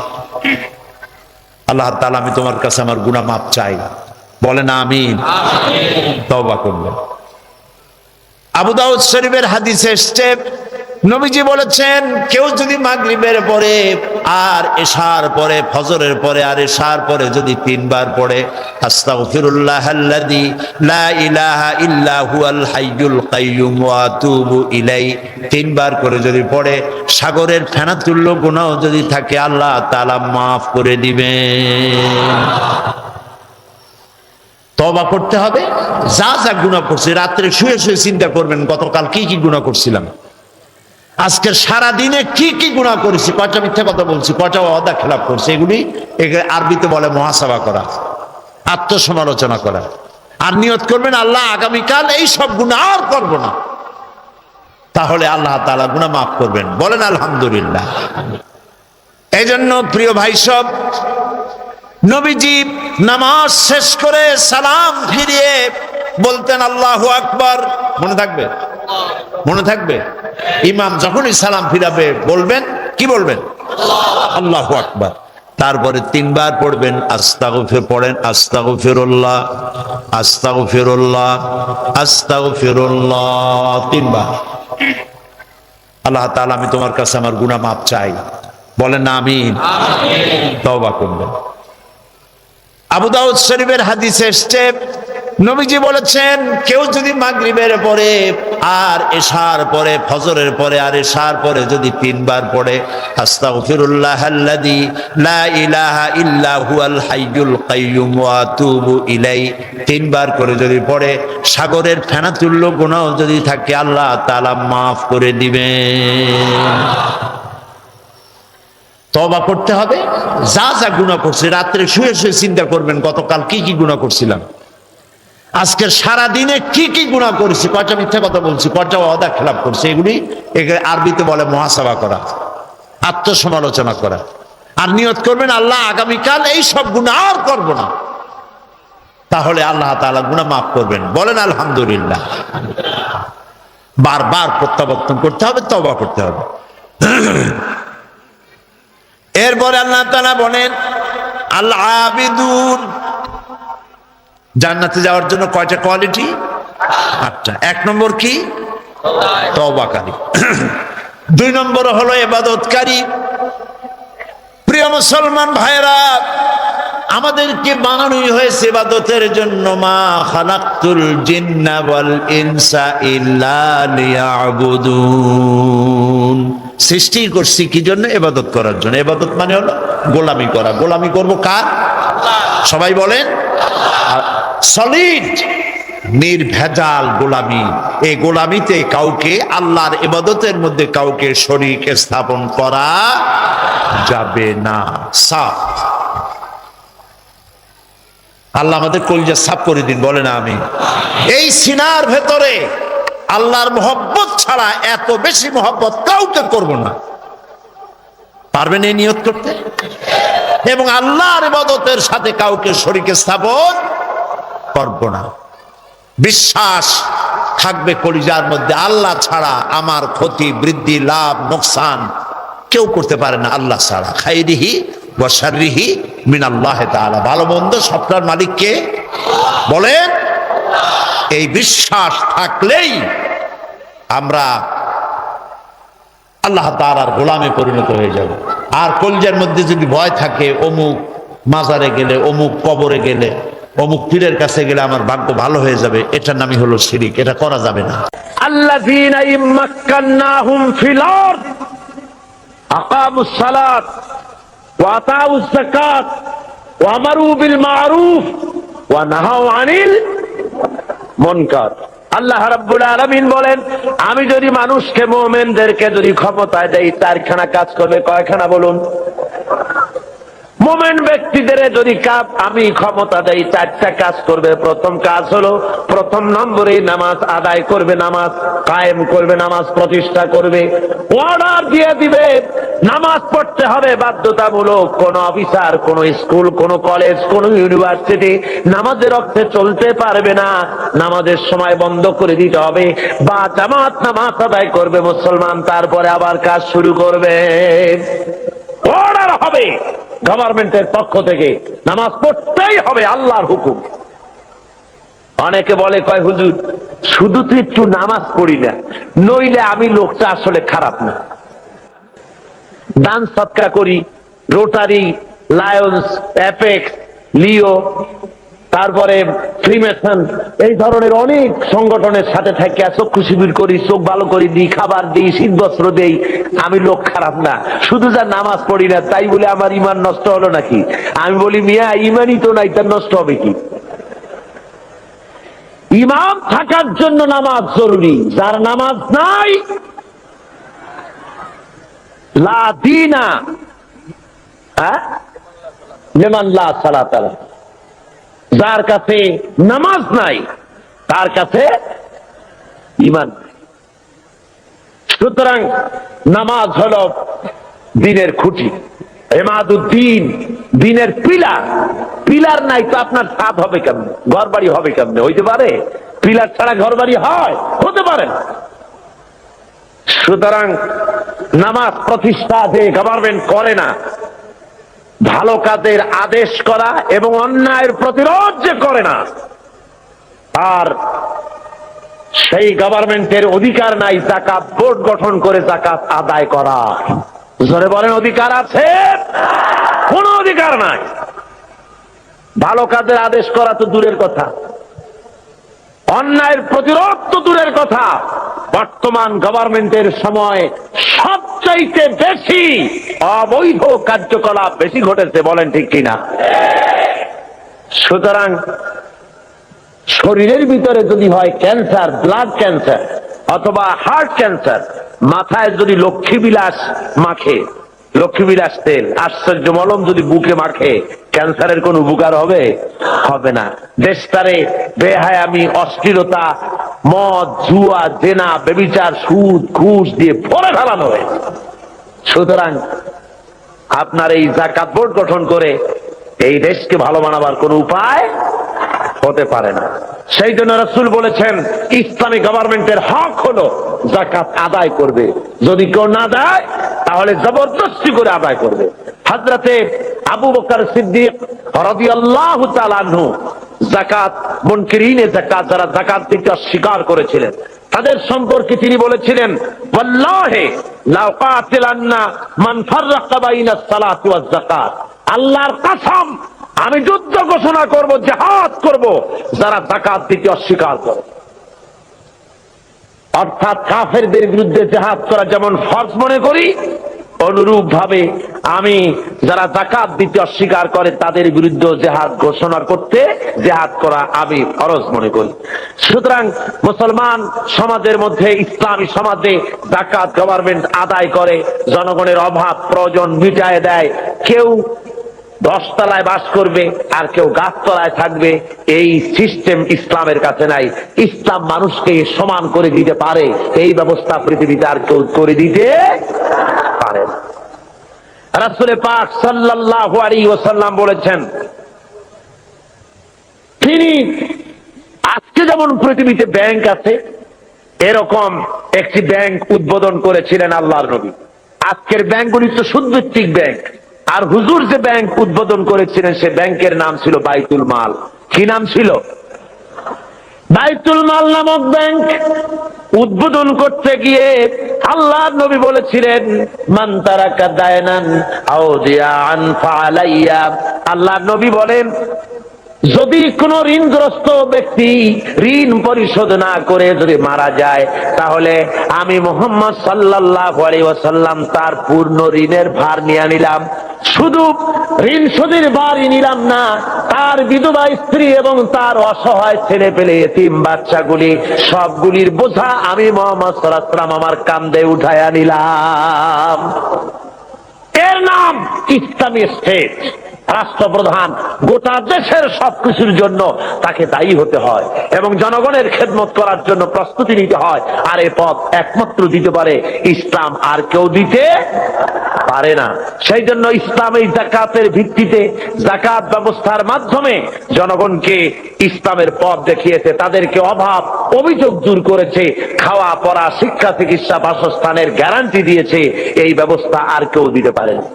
আল্লাহ তাআলা, আমি তোমার কাছে আমার গুনাহ মাফ চাই। বলেন আমিন। তওবা করবেন। আবু দাউদ শরীফের হাদিসে এসেছে, নবীজি বলেছেন, কেউ যদি মাগরিবের পরে আর এশার পরে, ফজরের পরে আর এশার পরে যদি 3 বার পড়ে আস্তাগফিরুল্লাহাল্লাযী লা ইলাহা ইল্লা হুয়াল হাইয়ুল কাইয়্যুম ওয়া আতুবু ইলাইহি 3 বার করে যদি পড়ে, সাগরের ফেনা তুল্য গুনাহ যদি থাকে, আল্লাহ তাআলা মাফ করে দিবেন। তওবা করতে হবে। যা যা গুনাহ করছি, রাত্রে শুয়ে শুয়ে চিন্তা করবেন, গতকাল কি কি গুনাহ করছিলাম, আজকের সারা দিনে কি কি গুনাহ করেছি, কয়টা মিথ্যা কথা বলছি, কয়টা ওয়াদা খেলাপ করছি, এগুলি আরবিতে বলে মুহাসাবা করা, আত্মসমালোচনা করা। আর নিয়ত করবেন, আল্লাহ আগামীকাল এই সব গুনাহ আর করব না। তাহলে আল্লাহ তাআলা গুনাহ মাফ করবেন। বলেন আলহামদুলিল্লাহ। এই জন্য প্রিয় ভাই সব, নবীজি নামাজ শেষ করে সালাম ফিরিয়ে বলতেন আল্লাহু আকবার। মনে থাকবে? মনে থাকবে? ইমাম যখনই সালাম ফিরাবে বলবেন, কি বলবেন? আল্লাহু আকবার। তারপরে 3 বার পড়বেন আস্তাগফির, পড়েন আস্তাগফিরুল্লাহ, আস্তাগফিরুল্লাহ, আস্তাগফিরুল্লাহ 3 বার। আল্লাহ তাআলা, আমি তোমার কাছে আমার গুনাহ মাফ চাই। বলেন আমিন। তওবা করবেন। আবু দাউদ শরীফের হাদিসে এসেছে, নবীজি বলেছেন কেউ যদি মাগরিবের পরে আর এশার পরে, ফজরের পরে আর এশার পরে যদি 3 বার পড়ে আস্তাগফিরুল্লাহাল্লাযী লা ইলাহা ইল্লা হুয়াল হাইয়ুল কাইয়্যুম ওয়া আতুবু ইলাইহি 3 বার করে যদি পড়ে, সাগরের ফেনা তুল্য গুনাহ যদি থাকে আল্লাহ তাআলা মাফ করে দিবেন। তওবা করতে হবে। যা যা গুনাহ করছে রাত্রে শুয়ে শুয়ে চিন্তা করবেন গতকাল কি কি গুনাহ করছিলাম, আজকে সারা দিনে কি কি গুনাহ করেছি, কয়টা মিথ্যা কথা বলছি, কয়টা ওয়াদা খেলাপ করছি, এগুলি আরবিতে বলে মুহাসাবা করা, আত্মসমালোচনা করা। আর নিয়ত করবেন আল্লাহ আগামীকাল এই সব গুনাহ আর করব না, তাহলে আল্লাহ তাআলা গুনাহ মাফ করবেন। বলেন আলহামদুলিল্লাহ। বারবার প্রত্যাবর্তন করতে হবে, তওবা করতে হবে। এরপরে আল্লাহ তাআলা বলেন আল আবিদুন, জান্নাতে যাওয়ার জন্য কয়টা কোয়ালিটি? 8টা। 1 নম্বর কি? তওবাকারী। 2 নম্বর হলো ইবাদতকারী। প্রিয় মুসলমান ভাইরা, আমাদেরকে বানানোই হয়েছে ইবাদতের জন্য। মা খালাকতুল জিন্না ওয়াল ইনসা ইল্লা লিয়াবুদুন, সৃষ্টি করছি কি জন্য? ইবাদত করার জন্য। ইবাদত মানে হলো গোলামি করা। গোলামি করব কার? সবাই বলেন সলিড নির্ভেজাল গোলামি। এই গোলামিতে কাউকে, আল্লাহর ইবাদতের মধ্যে কাউকে শরীক স্থাপন করা যাবে না। সাফ। আল্লাহ আমাদের কলিজা সাফ করে দিন, বলে না আমি। এই সিনার ভেতরে আল্লাহর মহব্বত ছাড়া এত বেশি মহব্বত কাউকে করব না। পারবেন এই নিয়ত করতে? এবং আল্লাহর ইবাদতের সাথে কাউকে শরীক স্থাপন করব না। বিশ্বাস থাকবে কলিজার মধ্যে, আল্লাহ ছাড়া আমার ক্ষতি, বৃদ্ধি, লাভ, লোকসান কেউ করতে পারে না আল্লাহ ছাড়া। খাইরিহি ওয়া শাররিহি মিনাল্লাহি তাআলা, ভালো মন্দ সবটার মালিক কে? বলেন। এই বিশ্বাস থাকলেই আমরা আল্লাহ তাআলার গোলামে পরিণত হয়ে যাব। আর কলিজার মধ্যে যদি ভয় থাকে, অমুক মাজারে গেলে, অমুক কবরে গেলে, অমুক পীরের কাছে গেলে আমার ভাগ্য ভালো হয়ে যাবে, এটার নামই হলো শিরিক। এটা করা যাবে না। আল্লাযীনা ইম্মাক্কান্নাহুম ফিল আরদ আকামুস সালাত ওয়া আতাউজ যাকাত ওয়া আমারু বিল মারুফ ওয়া নাহাউ আনিল মুনকার। আল্লাহ রাব্বুল আলামিন বলেন, আমি যদি মানুষকে, মুমিনদেরকে যদি ক্ষমতায় দেই, 4খানা কাজ করবে। কয়খানা বলুন? মুমিন ব্যক্তিদের যদি আমি ক্ষমতা দেই, 4টা কাজ করবে। প্রথম কাজ হলো, প্রথম নম্বরে নামাজ আদায় করবে, নামাজ কায়েম করবে, নামাজ প্রতিষ্ঠা করবে। অর্ডার দিয়ে দিবে নামাজ পড়তে হবে বাধ্যতামূলক। কোন অফিসার, কোন স্কুল, কোন কলেজ, কোন ইউনিভার্সিটি নামাজের অর্থে চলতে পারবে না। নামাজের সময় বন্ধ করে দিতে হবে। বা জামাত নামাজ আদায় করবে মুসলমান, তারপরে আবার কাজ শুরু করবে। অর্ডার হবে গভর্নমেন্টের পক্ষ থেকে, নামাজ পড়তেই হবে, আল্লাহর হুকুম। অনেকে বলে, কয় হুজুর শুধু তো একটু নামাজ পড়ি না, নইলে আমি লোকটা আসলে খারাপ না। দান সৎকার করি, রোটারি, লায়ন্স, অ্যাপেক্স, লিও, তারপরে ফ্রিমেসন, এই ধরনের অনেক সংগঠনের সাথে থাকে চক্ষু শিবির করি, চোখ ভালো করে দিই, খাবার দিই, শীত বস্ত্র দেই। আমি লোক খারাপ না, শুধু যা নামাজ পড়ি না তাই বলে আমার ইমান নষ্ট হলো নাকি? আমি বলি, মিয়া ইমানই তো নাই, তার নষ্ট হবে কি? ইমাম থাকার জন্য নামাজ জরুরি। যার নামাজ নাই, লা দীনা লিমান লা সালাতা লাহু, যার কাছে নামাজ নাই তার কাছে ঈমান। সুতরাং নামাজ হলো দ্বীনের খুঁটি, ইমাদুদ্দিন, দ্বীনের পিলার। পিলার নাই তো আপনার ছাদ হবে কেমনে, ঘর বাড়ি হবে কেমনে? হইতে পারে? পিলার ছাড়া ঘর বাড়ি হয়? হতে পারে না। সুতরাং নামাজ প্রতিষ্ঠা যে গভর্নমেন্ট করে না, ভালো কাজের আদেশ করা এবং অন্যায়ের প্রতিরোধ যে করে না, আর সেই গভর্নমেন্টের অধিকার নাই যাকাত বোর্ড গঠন করে যাকাত আদায় করা। জোরে বলেন, অধিকার আছে? কোনো অধিকার নাই। ভালো কাজের আদেশ করা তো দূরের কথা, অন্যায়ের প্রতিরোধ তো দূরের কথা, বর্তমান গভর্নমেন্টের সময় সবচাইতে বেশি অবৈধ কার্যকলাপ বেশি ঘটেছে, বলেন ঠিক কিনা? সুতরাং শরীরের ভিতরে যদি হয় ক্যান্সার, ব্লাড ক্যান্সার অথবা হার্ট ক্যান্সার, মাথায় যদি লক্ষ্মীবিলাস মাখে, লক্ষ্মীবিলাস তেল, আশ্চর্য মলম যদি বুকে মাখে, ক্যান্সারের কোন উপকার হবে? হবে না। দেশটারে বেহায়ামি, অশ্লীলতা, মদ, জুয়া, জেনা, ব্যভিচার, সুদ, ঘুষ দিয়ে ভরে ফেলানো হয়েছে। সুতরাং আপনার এই যাকাত বোর্ড গঠন করে এই দেশকে ভালো বানাবার কোন উপায় হতে পারে না। সেই জন্য রাসূল বলেছেন, ইসলামী গভর্নমেন্টের হক হলো যাকাত আদায় করবে, যদি কেউ না দেয় তাহলে জবরদস্তি করে আদায় করবে। হযরতে আবু বকর সিদ্দিক রাদিয়াল্লাহু তাআলা আনহু যাকাত মুনকিরিনে যাকাত, যারা যাকাত দিতে অস্বীকার করেছিলেন, তাদের সম্পর্কে তিনি বলেছিলেন, ওয়াল্লাহি লাউ কাতিলান্না মান ফাররাকা বাইনাস সালাতি ওয়াজ যাকাত, আল্লাহর কসম আমি যুদ্ধ ঘোষণা করব, জিহাদ করব যারা যাকাত দিতে অস্বীকার করে। অর্থাৎ কাফেরদের বিরুদ্ধে জিহাদ করা যেমন ফরজ মনে করি, অনুরূপ ভাবে আমি যারা যাকাত দিতে অস্বীকার করে তাদের বিরুদ্ধে জিহাদ ঘোষণা করতে, জিহাদ করা আমি ফরজ মনে করি। সুতরাং মুসলমান সমাজের মধ্যে, ইসলামী সমাজে যাকাত গভর্নমেন্ট আদায় করে, জনগণের অভাব প্রয়োজন মিটায় দেয়। কেউ 10 তলায় বাস করবে আর কেউ গাছতলায় থাকবে, এই সিস্টেম ইসলামের কাছে নাই। ইসলাম মানুষকে সমান করে দিতে পারে, এই ব্যবস্থা পৃথিবীতে আর কেউ করে দিতে পারে না। রাসূল পাক সাল্লাল্লাহু আলাইহি ওয়াসাল্লাম বলেছেন, তিনি আজকে যেমন পৃথিবীতে ব্যাংক আছে, এরকম একটি ব্যাংক উদ্বোধন করেছিলেন আল্লাহর নবী। আজকের ব্যাংকগুলি তো সুদভিত্তিক ব্যাংক, আর হুজুর যে ব্যাংক উদ্বোধন করেছিলেন সে ব্যাংকের নাম ছিল বাইতুল মাল। কি নাম ছিল? বাইতুল মাল নামক ব্যাংক উদ্বোধন করতে গিয়ে আল্লাহর নবী বলেছিলেন, মান তারাকা দায়নান আউদিয়ান ফালাইয়া। আল্লাহর নবী বলেন, যদি কোন ঋণগ্রস্ত ব্যক্তি ঋণ পরিশোধ না করে যদি মারা যায়, তাহলে আমি মুহাম্মদ সাল্লাল্লাহু আলাইহি ওয়াসাল্লাম তার পূর্ণ ঋণের ভার নিয়ে নিলাম। শুধু ঋণ শোধের ভারই নিলাম না, তার বিধবা স্ত্রী এবং তার অসহায় ছেলে পেলে এতিম বাচ্চাগুলি সবগুলির বোঝা আমি মুহাম্মদ সাল্লাল্লাহু আলাইহি ওয়াসাল্লাম আমার কাঁধে উঠায়া নিলাম। এর নাম ইসলামী স্টেট। রাষ্ট্রপ্রধান গোটা দেশের সবকিছুর জন্য তাকে দায়ী হতে হয় এবং জনগণের খেদমত করার জন্য প্রস্তুতি নিতে হয়। আর এই পথ একমাত্র দিতে পারে ইসলাম, আর কেউ দিতে পারে না। সেই জন্য ইসলাম এই যাকাতের ভিত্তিতে, যাকাত ব্যবস্থার মাধ্যমে জনগণকে ইসলামের পথ দেখিয়েছে, তাদেরকে অভাব অভিযোগ দূর করেছে, খাওয়া পড়া, শিক্ষা, চিকিৎসা, বাসস্থানের গ্যারান্টি দিয়েছে। এই ব্যবস্থা আর কেউ দিতে পারে না।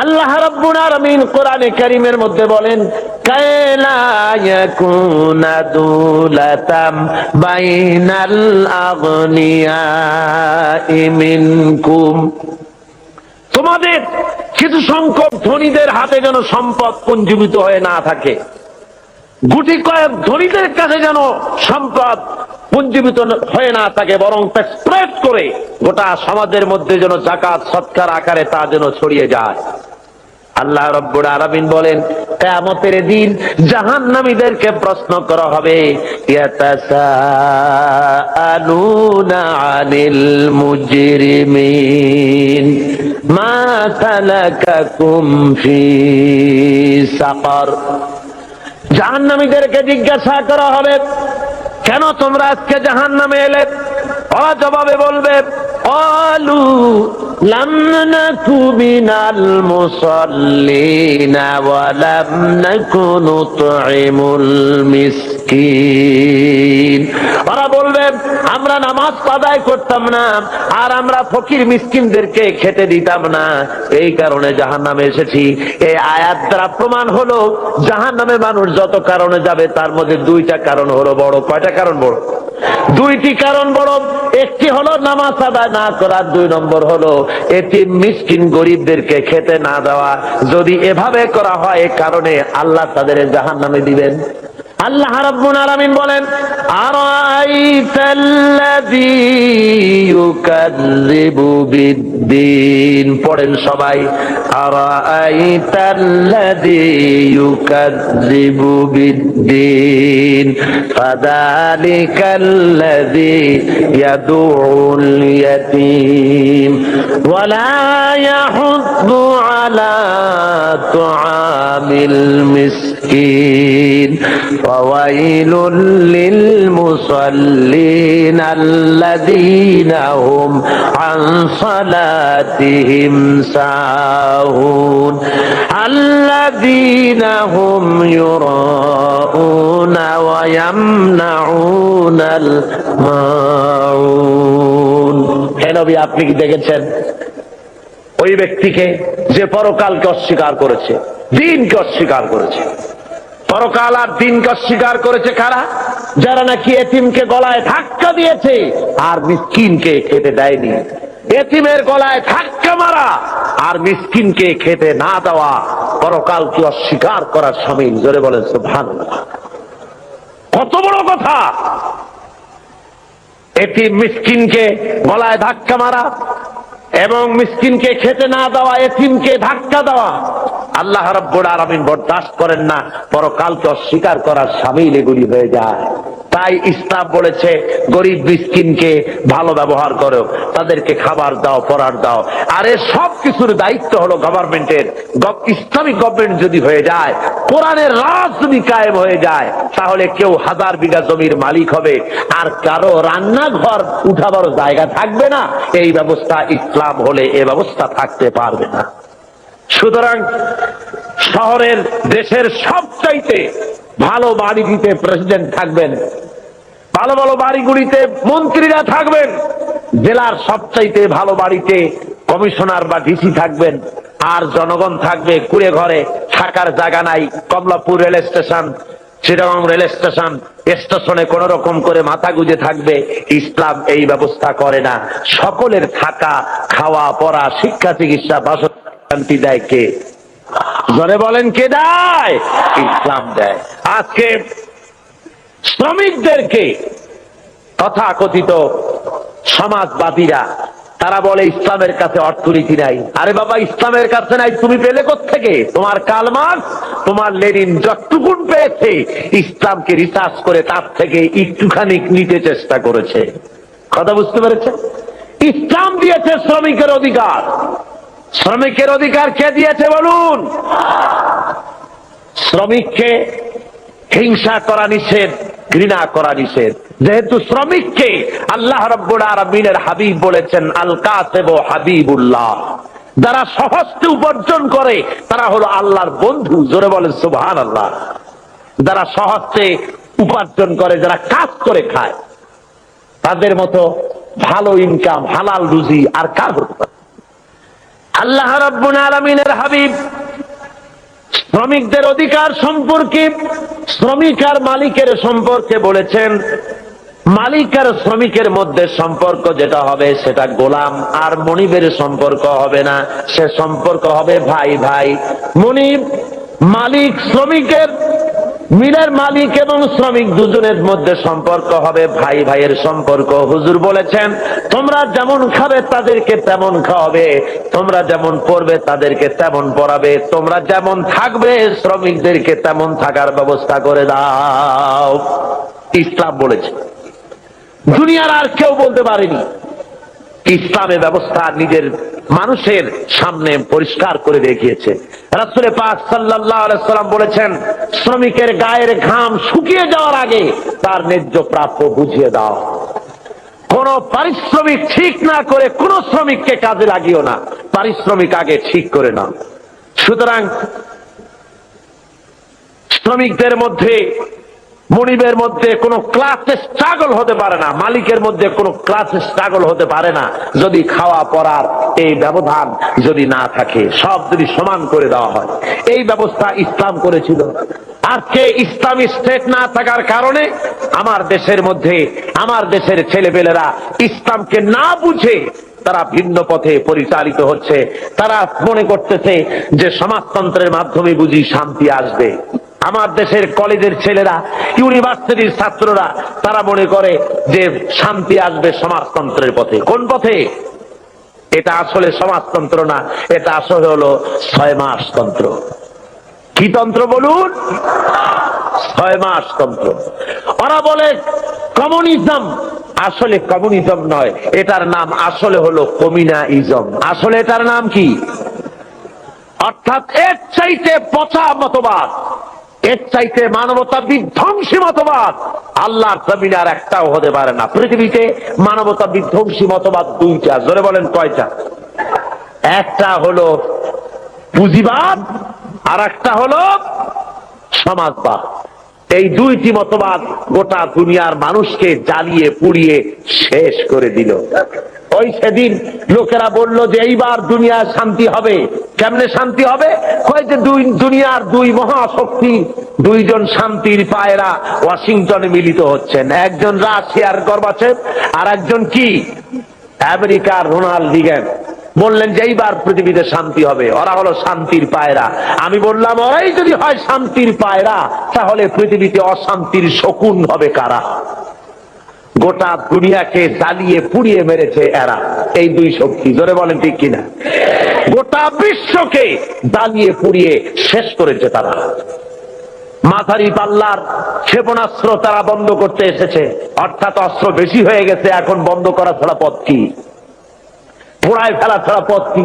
আল্লাহ রাব্বুল আলামিন কোরআনে কারীমের মধ্যে বলেন, কায়লা ইয়াকুনা দুলাতাম বাইনাল আগনিয়াই মিনকুম, তোমাদের কিছু সংখ্যক ধনীদের হাতে যেন সম্পদ পুঞ্জীভূত হয়ে না থাকে, গুটি কয়েক ধনীদের কাছে যেন সম্পদ পুঞ্জীভূত হয়ে না থাকে, বরং তা স্প্রেড করে গোটা সমাজের মধ্যে যেন যাকাত সৎকার আকারে তা যেন ছড়িয়ে যায়। আল্লাহ রাব্বুল আলামিন বলেন, কিয়ামতের দিন জাহান্নামীদেরকে প্রশ্ন করা হবে, ইয়াতাসাআলুনা আনিল মুজরিমিন মা সালাকাকুম ফি সাকার। জাহান্নামীদেরকে জিজ্ঞাসা করা হবে, কেন তোমরা আজকে জাহান্নামে এলে? ওরা জবাবে বলবে, ক্বালু লাম নাকু মিনাল মুসাল্লিনা ওয়া লাম নাকু নুতঈমুল মিসকিন। ওরা বলবে, আমরা নামাজ আদায় করতাম না, আর আমরা ফকির মিসকিনদেরকে খেতে দিতাম না, এই কারণে জাহান্নামে এসেছি। এই আয়াত দ্বারা প্রমাণ হলো জাহান্নামে মানুষ যত কারণে যাবে তার মধ্যে দুইটা কারণ হলো বড়। কয়টা কারণ বড়? দুইটি কারণ বড়। একটি হলো নামাজ আদায় না করার, 2 নম্বর হলো এতিম মিসকিন গরিবদেরকে খেতে না দেওয়া। যদি এভাবে করা হয়, এ কারণে আল্লাহ তাদের জাহান্নামে দিবেন। আল্লাহ রাব্বুল আলামিন বলেন, আরাআইতাল্লাযী ইউকাযযিবু বিদ্দীন। পড়েন সবাই, আরাআইতাল্লাযী ইউকাযযিবু বিদ্দীন ফাযালিকাল্লাযী ইয়াদউল ইয়াতীম ওয়া লা ইয়াহুদ্দু আলা তুআমিল মিসকিন وويل للمصلين الذين هم عن صلاتهم ساهون الذين هم يراءون ويمنعون الماعون। হে নবী, আপনি কি দেখেছেন ওই ব্যক্তিকে যে পরকালকে অস্বীকার করেছে, দিনকে অস্বীকার করেছে? পরকাল আর দিনকে অস্বীকার করেছে কারা? যারা নাকি এতিমকে গলায় ধাক্কা দিয়েছে আর মিসকিনকে খেতে দেয়নি। এতিমের গলায় ধাক্কা মারা আর মিসকিনকে খেতে না দেওয়া পরকালকে অস্বীকার করার শামিল। জোরে বলেন সুবহানাল্লাহ। কত বড় কথা! এতিম মিসকিনকে গলায় ধাক্কা মারা এবং মিসকিনকে খেতে না দেওয়া, এতিমকে ধাক্কা দেওয়া আল্লাহ রাব্বুল আলামিন বরদাস্ত করেন না। পরকালকে অস্বীকার করার শামিল এগুলি হয়ে যায়। তাই ইসলাম বলেছে গরিব মিসকিনকে ভালো ব্যবহার করো, তাদেরকে খাবার দাও, পরার দাও। আর এর সব কিছুর দায়িত্ব হলো গভর্নমেন্টের। ইসলামিক গভর্নমেন্ট যদি হয়ে যায়, কোরআনের রাজ যদি কায়েম হয়ে যায়, তাহলে কেউ 1000 বিঘা জমির মালিক হবে আর কারো রান্নাঘর উঠাবার জায়গা থাকবে না। এই ব্যবস্থা ইসলাম হলে এ ব্যবস্থা থাকতে পারবে না। সুতরাং শহরের, দেশের সবচাইতে ভালো বাড়িটিতে প্রেসিডেন্ট থাকবেন, ভালো ভালো বাড়িগুলিতে মন্ত্রীরা থাকবেন, জেলার সবচাইতে ভালো বাড়িতে কমিশনার বা ডিসি থাকবেন, আর জনগণ থাকবে কুড়ে ঘরে, থাকার জায়গা নাই। Kamalapur rail station, Chittagong rail station, স্টেশনে কোন রকম করে মাথা গুঁজে থাকবে। ইসলাম এই ব্যবস্থা করে না। সকলের থাকা, খাওয়া, পড়া, শিক্ষা, চিকিৎসা, বাসস্থান শান্তি দেয় কে? জনে বলেন, কে দেয়? ইসলাম দেয়। আজকে শ্রমিকদেরকে তথাকথিত সমাজবাদীরা তারা বলে ইসলামের কাছে অর্থনীতি নাই। আরে বাবা, ইসলামের কাছে নাই, তুমি পেলে কোত্থেকে? তোমার কার্ল মার্কস, তোমার লেনিন যতটুকুন পেয়েছে ইসলামকে রিসার্চ করে তার থেকে একটুখানি নিতে চেষ্টা করেছে। কথা বুঝতে পেরেছে? ইসলাম দিয়েছে শ্রমিকের অধিকার। শ্রমিকের অধিকার কে দিয়েছে বলুন? শ্রমিককে হিংসা করা নিষেধ, ঘৃণা করা নিষেধ। যেহেতু শ্রমিককে আল্লাহ রাব্বুল আলামিনের হাবিব বলেছেন আল কাসিব হাবিবুল্লাহ, যারা সহজে উপার্জন করে তারা হলো আল্লাহর বন্ধু। জোরে বলেন সুবহানাল্লাহ। যারা সহজে উপার্জন করে, যারা কাজ করে খায়, তাদের মতো ভালো ইনকাম, হালাল রুজি আর কার হতে পারে? আল্লাহ রাব্বুল আলামিনের হাবিব শ্রমিকদের অধিকার সম্পর্কে, শ্রমিক আর মালিকের সম্পর্কে বলেছেন, মালিক আর শ্রমিকের মধ্যে সম্পর্ক যেটা হবে সেটা গোলাম আর মনিবের সম্পর্ক হবে না, সে সম্পর্ক হবে ভাই ভাই। মনিব, মালিক, শ্রমিকের মিলের মালিক এবং শ্রমিক দুজনের মধ্যে সম্পর্ক হবে ভাই ভাইয়ের সম্পর্ক। হুজুর বলেছেন, তোমরা যেমন খাবে তাদেরকে তেমন খাওয়াবে, তোমরা যেমন পড়বে তাদেরকে তেমন পড়াবে, তোমরা যেমন থাকবে শ্রমিকদেরকে তেমন থাকার ব্যবস্থা করে দাও। ইসলাম বলেছে, দুনিয়ার আর কেউ বলতে পারেনি। ইসলামের ব্যবস্থা নিজের মানুষের সামনে পরিষ্কার করে দেখিয়েছে। রাসূল পাক সাল্লাল্লাহু আলাইহি সাল্লাম বলেছেন, শ্রমিকের গায়ের ঘাম শুকিয়ে যাওয়ার আগে তার ন্যায্য প্রাপ্য বুঝিয়ে দাও। কোন পারিশ্রমিক ঠিক না করে কোন শ্রমিককে কাজে লাগিও না, পারিশ্রমিক আগে ঠিক করে নাও। সুতরাং শ্রমিকদের মধ্যে, মনিবের মধ্যে কোনো ক্লাসে স্ট্রাগল হতে পারে না, মালিকের মধ্যে কোনো ক্লাসে স্ট্রাগল হতে পারে না যদি খাওয়া পড়ার এই ব্যবধান যদি না থাকে, সব যদি সমান করে দেওয়া হয়। এই ব্যবস্থা ইসলাম করেছিল। আজকে ইসলামী স্টেট না থাকার কারণে আমার দেশের মধ্যে, আমার দেশের ছেলেপেলেরা ইসলামকে না বুঝে তারা ভিন্ন পথে পরিচালিত হচ্ছে। তারা মনে করতেছে যে সমাজতন্ত্রের মাধ্যমে বুঝি শান্তি আসবে। আমার দেশের কলেজের ছেলেরা, ইউনিভার্সিটির ছাত্ররা তারা মনে করে যে শান্তি আসবে সমাজতন্ত্রের পথে। কোন পথে? এটা আসলে সমাজতন্ত্র না, এটা আসলে হলো 6 মাস তন্ত্র। কি তন্ত্র বলুন? 6 মাস তন্ত্র। ওরা বলে কমিউনিজম, আসলে কমিউনিজম নয়, এটার নাম আসলে হলো কমিউনাইজম। আসলে এটার নাম কি? অর্থাৎ এর চাইতে পচা মতবাদ, এর চাইতে মানবতা বিধ্বংসী মতবাদ আল্লাহর জমিনে আর একটাও হতে পারে না। পৃথিবীতে মানবতা বিধ্বংসী মতবাদ 2টা। জোরে বলেন কয়টা? একটা হলো পুঁজিবাদ, আর একটা হলো সমাজবাদ। এই 2টি মতবাদ গোটা দুনিয়ার মানুষকে জ্বালিয়ে পুড়িয়ে শেষ করে দিল। ওই সেদিন লোকেরা বলল যে এইবার দুনিয়ার শান্তি হবে। কেমনে শান্তি হবে? কয় যে দুনিয়ার 2 মহাশক্তি, 2জন শান্তির পায়রা ওয়াশিংটনে মিলিত হচ্ছেন। একজন রাশিয়ার গর্বাচেভ, আর একজন কি আমেরিকার রোনাল্ড রিগান। বললেন যে এইবার পৃথিবীতে শান্তি হবে। ওরা হলো শান্তির পায়রা। আমি বললাম ওরাই যদি হয় শান্তির পায়রা, তাহলে পৃথিবীতে অশান্তির শকুন হবে কারা? গোটা দুনিয়াকে জ্বালিয়ে পুড়িয়ে মেরেছে এরা, এই 2 শক্তি। জোরে বলেন ঠিক কিনা? গোটা বিশ্বকে জ্বালিয়ে পুড়িয়ে শেষ করেছে তারা। মাঝারি পাল্লার ক্ষেপণাস্ত্র তারা বন্ধ করতে এসেছে, অর্থাৎ অস্ত্র বেশি হয়ে গেছে, এখন বন্ধ করা ছাড়া পথ কি? পোড়ায় ফেলা ছাড়া পথ কি?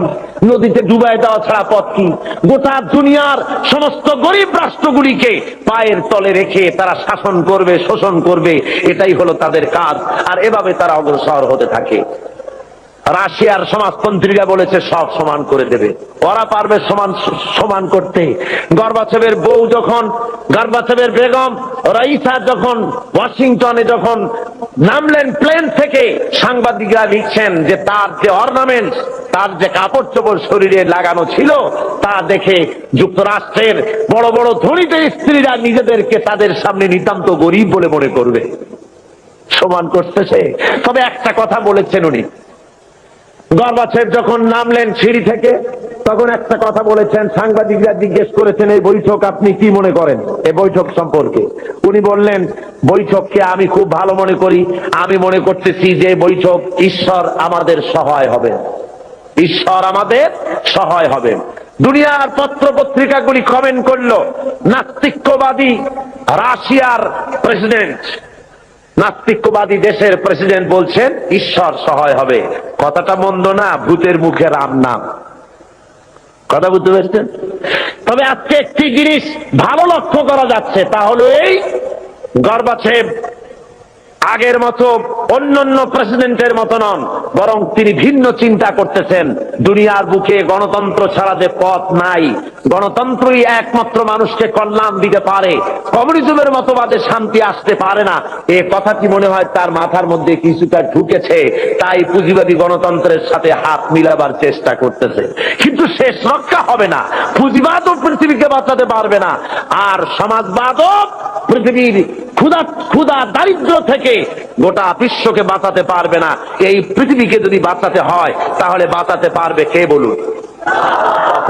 নদীতে ডুবাই দেওয়া ছাড়া পথ কি? গোটা দুনিয়ার সমস্ত গরিব রাষ্ট্রগুলিকে পায়ের তলে রেখে তারা শাসন করবে, শোষণ করবে, এটাই হলো তাদের কাজ। আর এভাবে তারা অগ্রসর হতে থাকে। রাশিয়ার সমাজতন্ত্রীরা বলেছে সব সমান করে দেবে। ওরা পারবে সমান করতে? গর্বাচেভের বউ যখন, গর্বাচেভের বেগম রাইসা যখন ওয়াশিংটনে যখন নামলেন প্লেন থেকে, সাংবাদিকরা লিখছেন যে তার যে অর্নামেন্ট, তার যে কাপড় চোপড় শরীরে লাগানো ছিল, তা দেখে যুক্তরাষ্ট্রের বড় বড় ধনীদের স্ত্রীরা নিজেদেরকে তাদের সামনে নিতান্ত গরিব বলে মনে করবে। সমান করতেছে। তবে একটা কথা বলেছেন উনি, গর্বাচেভ যখন নামলেন সিঁড়ি থেকে, তখন একটা কথা বলেছেন। সাংবাদিকরা জিজ্ঞেস করেছেন এই বৈঠক আপনি কি মনে করেন, এই বৈঠক সম্পর্কে? উনি বললেন বৈঠককে আমি খুব ভালো মনে করি। আমি মনে করতেছি যে বৈঠক ঈশ্বর আমাদের সহায় হবে, ঈশ্বর আমাদের সহায় হবে। দুনিয়ার পত্র পত্রিকাগুলি কমেন্ট করলো, নাস্তিক্যবাদী রাশিয়ার প্রেসিডেন্ট, নাস্তিক্যবাদী দেশের প্রেসিডেন্ট বলছেন ঈশ্বর সহায় হবে। কথাটা মন্দ না, ভূতের মুখে রাম নাম। কথা বুঝতে পেরেছেন? তবে আজকে একটি জিনিস ভালো লক্ষ্য করা যাচ্ছে, তা হলো এই, গর্বাচেভ আগের মতো অন্যান্য প্রেসিডেন্টের মতো নন, বরং তিনি ভিন্ন চিন্তা করতেছেন। দুনিয়ার বুকে গণতন্ত্র ছাড়া যে পথ নাই, গণতন্ত্রই একমাত্র মানুষকে কল্যাণ দিতে পারে, কমিউনিজমের মতবাদে শান্তি আসতে পারে না, এ কথাটি মনে হয় তার মাথার মধ্যে কিছুটা ঢুকেছে। তাই পুঁজিবাদী গণতন্ত্রের সাথে হাত মিলাবার চেষ্টা করতেছে। কিন্তু শেষ রক্ষা হবে না। পুঁজিবাদও পৃথিবীকে বাঁচাতে পারবে না, আর সমাজবাদও পৃথিবীর ক্ষুধা দারিদ্র থেকে গোটা বিশ্বকে বাঁচাতে পারবে না। এই পৃথিবীকে যদি বাঁচাতে হয়, তাহলে বাঁচাতে পারবে কে বলুন?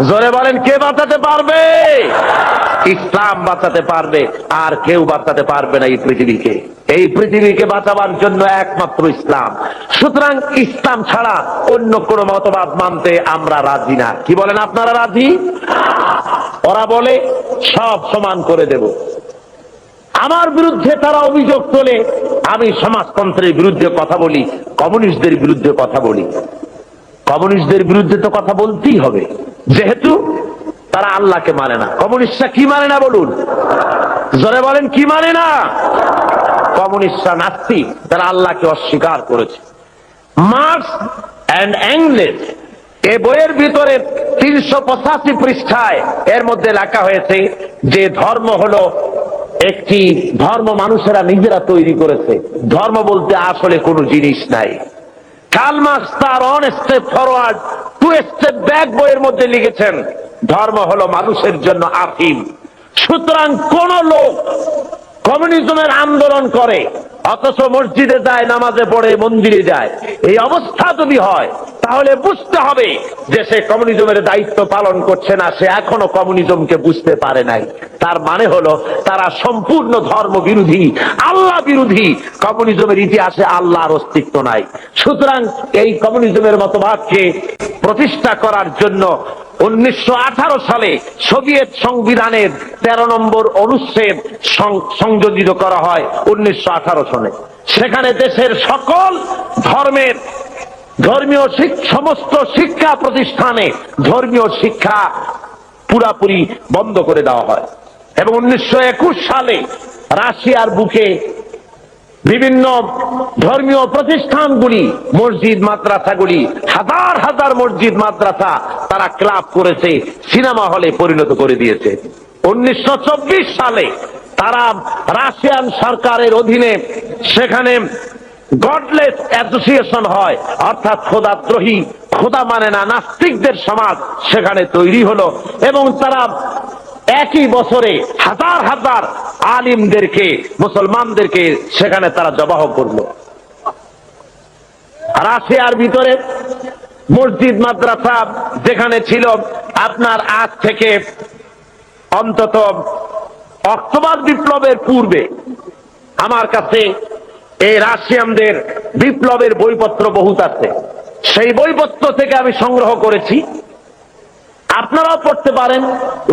জোরে বলেন, কে বাঁচাতে পারবে? ইসলাম বাঁচাতে পারবে, আর কেউ বাঁচাতে পারবে না এই পৃথিবীকে। এই পৃথিবীকে বাঁচাবার জন্য একমাত্র ইসলাম। সুতরাং ইসলাম ছাড়া অন্য কোন মতবাদ মানতে আমরা রাজি না। কি বলেন, আপনারা রাজি? ওরা বলে সব সমান করে দেব। আমার বিরুদ্ধে তারা অভিযোগ তোলে, আমি সমাজতন্ত্রের বিরুদ্ধে কথা বলি, কমিউনিস্টদের বিরুদ্ধে কথা বলি। কমিউনিস্টদের বিরুদ্ধে তো কথা বলতেই হবে, যেহেতু তারা আল্লাহকে মানে না। কমিউনিস্টরা কি মানে না বলুন? জোরে বলেন, কি মানে না? কমিউনিস্টরা নাস্তিক, তারা আল্লাহকে অস্বীকার করেছে। মার্কস এন্ড এঙ্গেলস এই বইয়ের ভিতরে 385 পৃষ্ঠায় এর মধ্যে লেখা হয়েছে যে ধর্ম হলো একটি ধর্ম মানুষেরা নিজেরা তৈরি করেছে। ধর্ম বলতে আসলে কোনো জিনিস নাই। কার্ল মার্কস তার on step forward to step back বইয়ের মধ্যে লিখেছেন ধর্ম হলো মানুষের জন্য আফিম। সুতরাং কোন লোক কমিউনিজমের আন্দোলন করে, অথচ মসজিদে যায়, নামাজে পড়ে, মন্দিরে যায়। এই অবস্থা যদি হয় তাহলে বুঝতে হবে যে সে কমিউনিজমের দায়িত্ব পালন করছে না, সে এখনো কমিউনিজমকে বুঝতে পারে নাই। তার মানে হলো তারা সম্পূর্ণ ধর্ম বিরোধী, আল্লাহ বিরোধী। কমিউনিজমের ইতিহাসে আল্লাহর অস্তিত্ব নাই। সুতরাং এই কমিউনিজমের মতবাদকে প্রতিষ্ঠা করার জন্য 1918 সালে সোভিয়েত সংবিধানের 13 নম্বর অনুচ্ছেদ সংযোজিত করা হয় 1918 সনে। সেখানে দেশের সকল ধর্মের সমস্ত শিক্ষা প্রতিষ্ঠানে ধর্মীয় শিক্ষা পুরাপুরি বন্ধ করে দেওয়া হয়। এবং 1921 সালে রাশিয়ার বুকে বিভিন্ন ধর্মীয় প্রতিষ্ঠানগুলি, মসজিদ মাদ্রাসাগুলি, হাজার হাজার মসজিদ মাদ্রাসা তারা ক্লাব করেছে, সিনেমা হলে পরিণত করে দিয়েছে। 1924 সালে তারা রাশিয়ান সরকারের অধীনে সেখানে গডলেস অ্যাসোসিয়েশন হয়, অর্থাৎ খোদাদ্রোহী, খোদা মানে না নাস্তিকদের সমাজ সেখানে তৈরি হলো। এবং তারা একই বছরে হাজার হাজার আলিমদেরকে, মুসলমানদেরকে সেখানে তারা জবাহ করলো। রাশিয়ার ভিতরে মসজিদ মাদ্রাসা যেখানে ছিল, আপনার আজ থেকে অন্তত অক্টোবর বিপ্লবের পূর্বে আমার কাছে এই রাশিয়ানদের বিপ্লবের বইপত্র বহুত আছে। সেই বইপত্র থেকে আমি সংগ্রহ করেছি, আপনারাও পড়তে পারেন।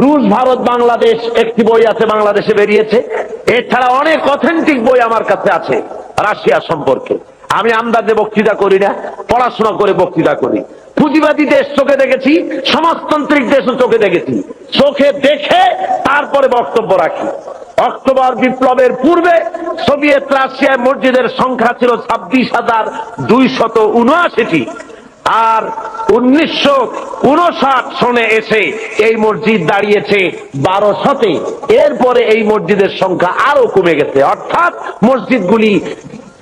রুশ, ভারত, বাংলাদেশ একটি বই আছে, বাংলাদেশে বেরিয়েছে। এছাড়া অনেক অথেন্টিক বই আমার কাছে আছে রাশিয়া সম্পর্কে। আমি আন্দাজে বক্তৃতা করি না, পড়াশোনা করে বক্তৃতা করি। পুঁজিবাদী দেশ চোখে দেখেছি, সমাজতান্ত্রিক দেশও চোখে দেখেছি, চোখে দেখে তারপরে বক্তব্য রাখি। অক্টোবর বিপ্লবের পূর্বে সোভিয়েত রাশিয়ায় মসজিদের সংখ্যা ছিল 26,279টি, আর 1959 সনে এসে এই মসজিদ দাঁড়িয়েছে 1200-তে। এরপরে এই মসজিদের সংখ্যা আরো কমে গেছে, অর্থাৎ মসজিদগুলি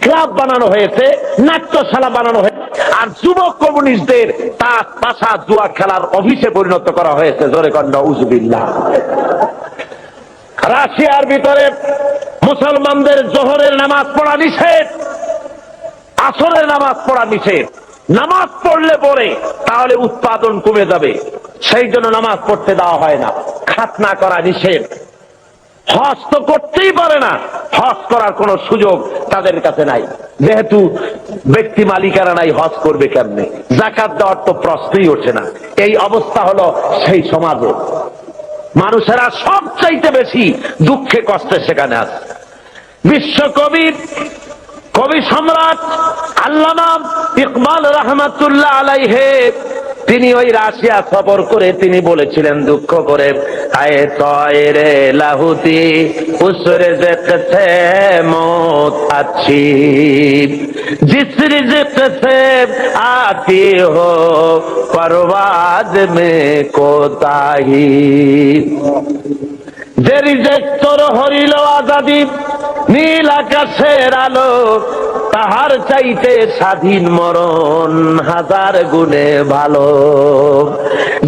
ক্লাব বানানো হয়েছে, নাট্যশালা বানানো হয়েছে, আর যুবক কমিউনিস্টদের তাসা জুয়া খেলার অফিসে পরিণত করা হয়েছে। জোরে কন্যা উজুবিল্লাহ। রাশিয়ার ভিতরে মুসলমানদের জোহরের নামাজ পড়া নিষেধ, আসরের নামাজ পড়া নিষেধ। নামাজ পড়লে পরে তাহলে উৎপাদন কমে যাবে, সেই জন্য নামাজ পড়তে দেওয়া হয় না। খাতনা করা নিষেধ। হজ তো করতেই পারে না, হজ করার কোন সুযোগ তাদের কাছে নাই, যেহেতু ব্যক্তি মালিকানা নাই, হজ করবে কেমনে? যাকাত দেওয়ার তো প্রশ্নই ওঠে না। এই অবস্থা হলো সেই সমাজে। মানুষেরা সবচাইতে বেশি দুঃখে কষ্টে সেখানে আছে। বিশ্বকবির কবি সম্রাট আল্লামা ইকবাল রহমাতুল্লাহ আলাইহে তিনি ওই রাশিয়া সফর করে তিনি বলেছিলেন দুঃখ করে, আয়ে তয়রে লাহুতি উসরে দেখতে মত আছি জিস রিজক সে আতি হো পরওয়াজ মে কোতাহি। যে রিজেক তোর হরিল আজাদি, নীল আকাশের আলো, তাহার চাইতে স্বাধীন মরণ হাজার গুণে ভালো।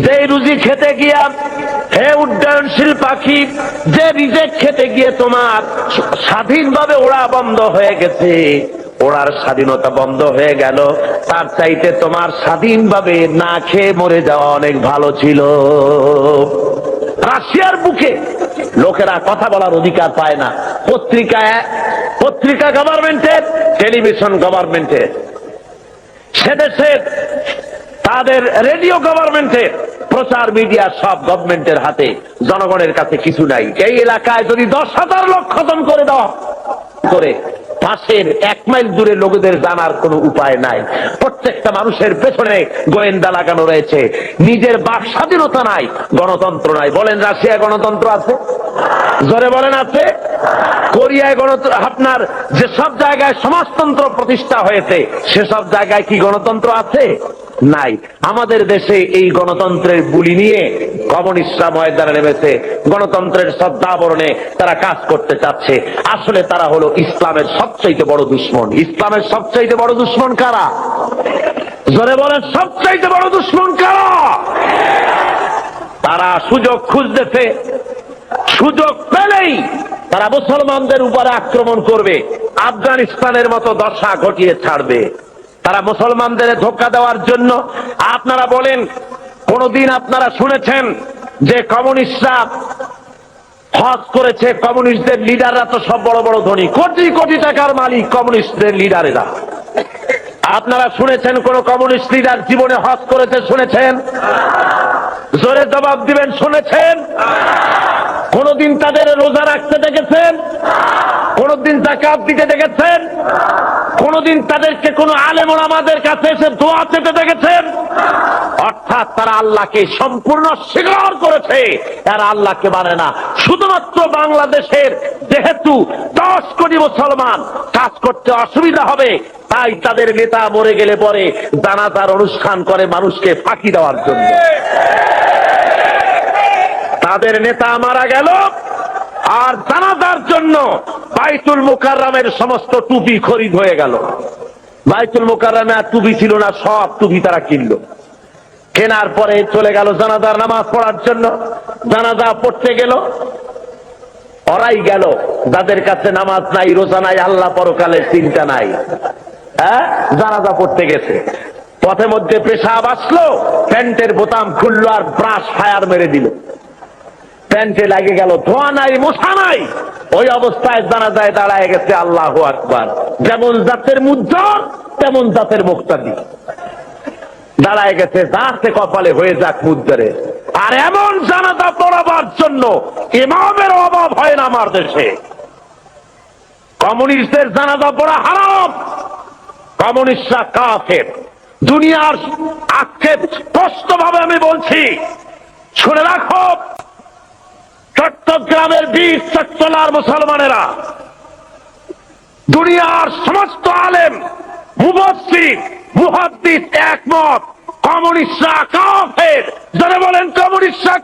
যে রুজি খেতে গিয়া হে উড্ডয়নশীল পাখি, যে রিজেক খেতে গিয়ে তোমার স্বাধীনভাবে ওড়া বন্ধ হয়ে গেছে, ওড়ার স্বাধীনতা বন্ধ হয়ে গেল, তার চাইতে তোমার স্বাধীনভাবে না খেয়ে মরে যাওয়া অনেক ভালো ছিল। রাশিয়ার বুকে লোকেরা কথা বলার অধিকার পায় না। পত্রিকা গভর্নমেন্টের, টেলিভিশন গভর্নমেন্টের, সেদেশে তাদের রেডিও গভর্নমেন্টের, প্রচার মিডিয়া সব গভর্নমেন্টের হাতে, জনগণের কাছে কিছু নাই। এই এলাকায় যদি 10,000 লোক খতম করে দেওয়া করে, পাশের 1 মাইল দূরে লোকদের জানার কোনো উপায় নাই। প্রত্যেকটা মানুষের পেছনে গোয়েন্দা লাগানো রয়েছে। নিজের বাক স্বাধীনতা নাই, গণতন্ত্র নাই। বলেন রাশিয়ায় গণতন্ত্র আছে? জোরে বলেন আছে? কোরিয়ায় গণতন্ত্র, আপনার যেসব জায়গায় সমাজতন্ত্র প্রতিষ্ঠা হয়েছে সেসব জায়গায় কি গণতন্ত্র আছে? নাই। আমাদের দেশে এই গণতন্ত্রের বুলি নিয়ে কমিউনিস্টরা ময়দানে নেমেছে, গণতন্ত্রের শ্রদ্ধাবরণে তারা কাজ করতে চাচ্ছে। আসলে তারা হলো ইসলামের সবচাইতে বড় দুশ্মন। ইসলামের সবচাইতে বড় দুশ্মন কারা? জোরে বলেন, সবচাইতে বড় দুশ্মন কারা? তারা সুযোগ খুঁজতেছে, সুযোগ পেলেই তারা মুসলমানদের উপরে আক্রমণ করবে, আফগানিস্তানের মতো দশা ঘটিয়ে ছাড়বে। তারা মুসলমানদের ধোঁকা দেওয়ার জন্য। আপনারা বলেন, কোনদিন আপনারা শুনেছেন যে কমিউনিস্টরা হজ করেছে? কমিউনিস্টদের লিডাররা তো সব বড় বড় ধনী, কোটি কোটি টাকার মালিক কমিউনিস্টদের লিডারেরা। আপনারা শুনেছেন কোন কমিউনিস্ট লিডার জীবনে হজ করেছে? শুনেছেন? জোরে জবাব দিবেন, শুনেছেন? কোনদিন তাদের রোজা রাখতে দেখেছেন? কোনদিন যাকাত দিতে দেখেছেন? কোনদিন তাদেরকে কোন আলেম ওলামাদের কাছে এসে দোয়া চেতে দেখেছেন? অর্থাৎ তারা আল্লাহকে সম্পূর্ণ স্বীকার করেছে, তারা আল্লাহকে মানে না। শুধুমাত্র বাংলাদেশের যেহেতু 10 কোটি মুসলমান, কাজ করতে অসুবিধা হবে, তাই তাদের নেতা মরে গেলে পরে জানাজার অনুষ্ঠান করে মানুষকে ফাঁকি দেওয়ার জন্য। তাদের নেতা মারা গেল আর জানাজার জন্য বাইতুল মুকাররমের সমস্ত টুপি খরিদ হয়ে গেল। বাইতুল মুকাররমে আর টুপি ছিল না, সব টুপি তারা কিনলো। কেনার পরে চলে গেল জানাজার নামাজ পড়ার জন্য। জানাজা পড়তে গেল, ওরাই গেল যাদের কাছে নামাজ নাই, রোজা নাই, আল্লাহ পরকালের চিন্তা নাই। জানাজা পড়তে গেছে, পথে মধ্যে পেশাব আসলো, প্যান্টের বোতাম খুললো আর ব্রাশ ফায়ার মেরে দিল। প্যান্টে লাগে গেল, ধোয়া নাই, মশা নাই। ওই অবস্থায় জানাজায় দাঁড়ায় গেছে আল্লাহু আকবার। যেমন জাতের মুজ্জর তেমন জাতের মুক্তাদি দাঁড়ায় গেছে, যাতে কপালে হয়ে যাক মুজ্জরে। আর এমন জানাজা পড়াবার জন্য ইমামের অভাব হয় না আমার দেশে। কমিউনিস্টদের জানাজা পড়া হারাম, কমিউনিস্টরা কাফের। দুনিয়ার আক্ষেপ স্পষ্টভাবে আমি বলছি, শুনে রাখো। চট্টগ্রামের বীর চট্টলার মুসলমানেরা, দুনিয়ার সমস্ত আলেম, মুফাসসির, মুহাদ্দিস একমত, কমিউনিস্টরা কাফের। যারা বলেন কমিউনিস্টরা